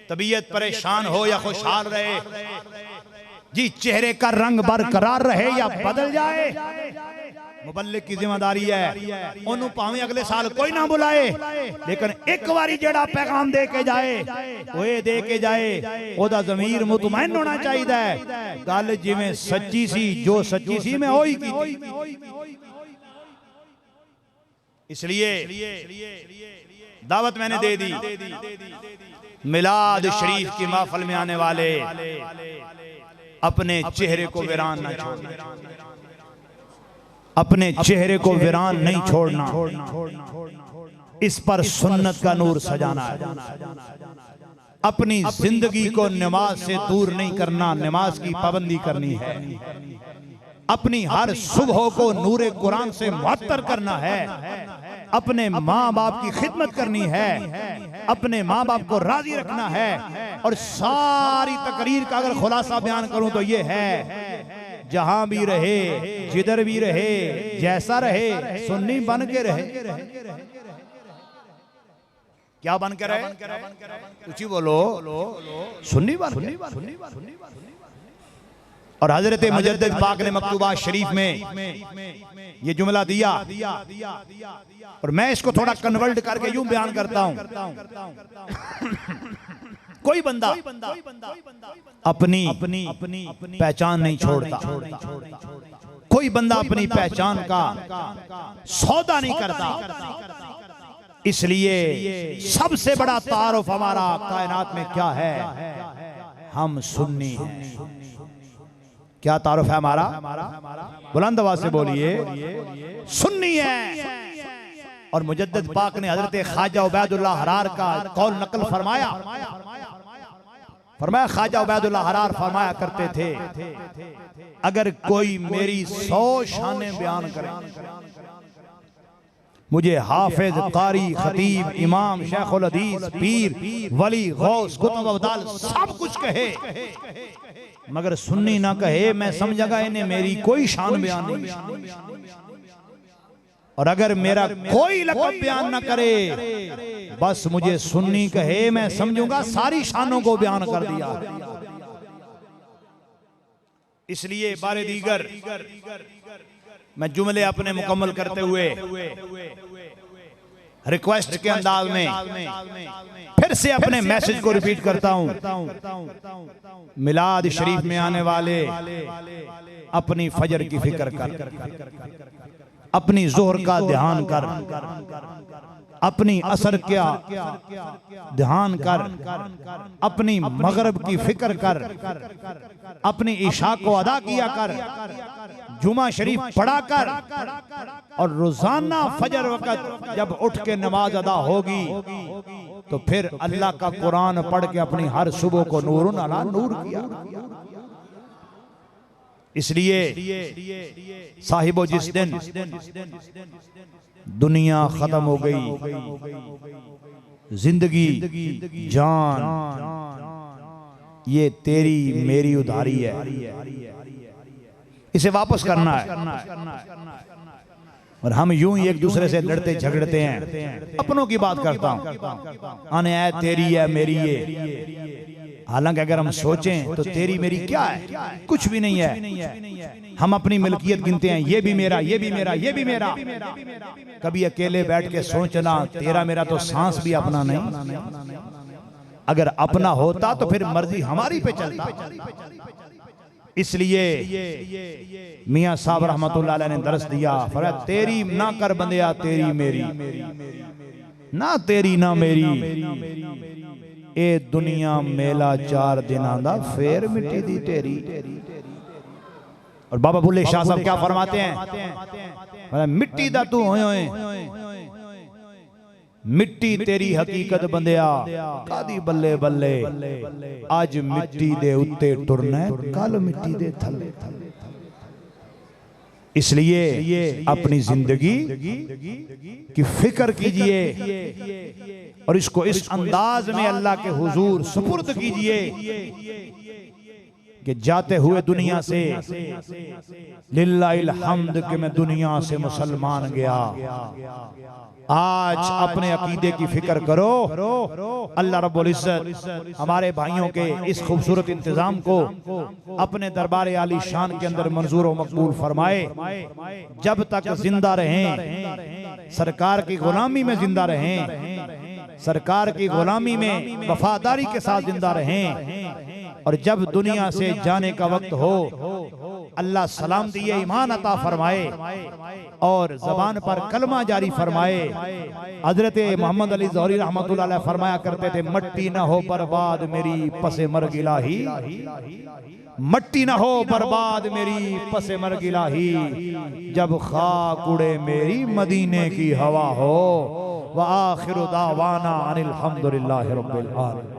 तबीयत परेशान हो या खुशहाल रहे जी, चेहरे का रंग बरकरार रहे या बदल जाए, मुबल्लिग की जिम्मेदारी है। उन्होंने भावें अगले साल कोई ना बुलाए, लेकिन एक बारी जेड़ा पैगाम दे के जाए वो दे के जाए, ओदा ज़मीर मुतमईन होना चाहिए। गल जिवें सच्ची सी, जो सच्ची सी मैं होई की। इसलिए दावत मैंने दे दी, मिलाद शरीफ की महफिल में आने वाले अपने चेहरे को वीरान न छोड़ना, अपने चेहरे को वीरान नहीं छोड़ना, इस पर सुन्नत का नूर सजाना है। अपनी जिंदगी को नमाज से दूर नहीं करना, नमाज की पाबंदी करनी है। अपनी हर सुबह को नूरे कुरान से मुअत्तर करना है। अपने माँ बाप की खिदमत करनी है, अपने माँ बाप को राजी रखना है। और सारी तकरीर का अगर खुलासा बयान करूं तो ये है, जहां भी रहे, जिधर भी रहे, जैसा रहे, सुन्नी बन के रहे। क्या बन के रहे? कुछ ही बोलो, सुन्नी बन। और हजरत मुजद्दिद पाक ने मकतूबा शरीफ में ये जुमला दिया, और मैं इसको थोड़ा कन्वर्ट करके यूं बयान करता हूं। कोई बंदा अपनी पहचान नहीं छोड़ता, कोई बंदा अपनी पहचान का सौदा नहीं करता। इसलिए सबसे बड़ा तारुफ हमारा कायनात में क्या है? हम सुन्नी हैं। क्या तारुफ है हमारा? बुलंद आवाज से बोलिए, सुन्नी है। और मुजद्दिद पाक ने हजरत ख्वाजा उबैदुल्लाह हरार का कौल नकल फरमाया। ख्वाजा उबैदुल्लाह हरार फरमाया करते थे, अगर कोई मेरी 100 शाने बयान करे, मुझे हाफिज, कारी, खतीब, इमाम, शेखुल हदीस, पीर, वली, गौस, कुतुब अब्दाल सब कुछ कहे, मगर सुन्नी ना कहे, मैं समझागा इन्हें मेरी कोई शान बयान नहीं। और अगर मेरा कोई लक़ब बयान ना करे, बस मुझे सुन्नी कहे, मैं समझूंगा सारी शानों को बयान कर दिया। इसलिए बारे दीगर मैं जुमले अपने मुकम्मल करते हुए रिक्वेस्ट के अंदाज में फिर से अपने मैसेज को रिपीट करता हूं। मिलाद शरीफ में आने वाले अपनी फजर की फिक्र कर, अपनी जोहर का ध्यान कर, अपनी असर क्या ध्यान कर, अपनी मगरिब की फिक्र कर, अपनी इशा को अदा किया कर, जुमा शरीफ पढ़ा कर, और रोजाना फजर वक़्त जब उठ के नमाज अदा होगी तो फिर अल्लाह का कुरान पढ़ के अपनी हर सुबह को नूरुन अला नूर किया। इसलिए साहिबो, जिस दिन दुनिया खत्म हो गई, जिंदगी, जान, ये तेरी मेरी उधारी है, इसे वापस करना है। और हम यूं ही एक दूसरे से लड़ते झगड़ते हैं। अपनों की बात करता हूं, आने आए तेरी है मेरी ये, हालांकि अगर हम सोचें तो तेरी मेरी क्या है, कुछ भी नहीं है। हम अपनी मिल्कियत गिनते हैं, ये भी मेरा, ये भी मेरा, ये भी मेरा। कभी अकेले बैठ के सोचना, तेरा मेरा तो सांस भी अपना नहीं। अगर अपना होता तो फिर मर्जी हमारी पे चलता। इसलिए मियां साहब रहमतुल्लाह अलैह ने दर्स दिया, फरमाया तेरी ना कर बंदिया तेरी मेरी, ना तेरी ना मेरी, ए दुनिया मेला 4 दिनां दा फेर मिट्टी दी ढेरी। और बाबा बुल्ले शाह साहब क्या फरमाते हैं, मिट्टी दा तू होए होए, मिट्टी तेरी हकीकत बंदिया कादी बल्ले बल्ले, आज मिट्टी दे उत्ते टुरना कल मिट्टी दे थले। इसलिए अपनी जिंदगी की फिक्र कीजिए और इसको इस अंदाज में अल्लाह के हुजूर सुपुर्द कीजिए कि जाते हुए दुनिया से लिल्लाहिल हम्द कि मैं दुनिया से मुसलमान गया। आज अपने अकीदे की फिक्र करो। अल्लाह रब्बुल इज्जत हमारे भाइयों के इस खूबसूरत इंतजाम को अपने दरबार आली शान के अंदर मंजूर व मकबूल फरमाए। जब तक जिंदा रहें, सरकार की गुलामी में जिंदा रहें, सरकार की गुलामी में वफादारी के साथ जिंदा रहें, और जब दुनिया से जाने का वक्त हो अल्लाह सलाम दिए ईमान अता फरमाए और जबान पर कलमा जारी फरमाए। हजरत मोहम्मद अली ज़ोहरी रहमतुल्लाह अलैह फरमाया करते थे, मट्टी न हो बर्बाद मेरी पसे मर्ग इलाही, मट्टी न हो बर्बाद मेरी पसे मर्ग इलाही, जब खाक उड़े मेरी मदीने की हवा हो। व आखिरु दावाना अनिल हम्दुलिल्लाहि रब्बिल आलमीन।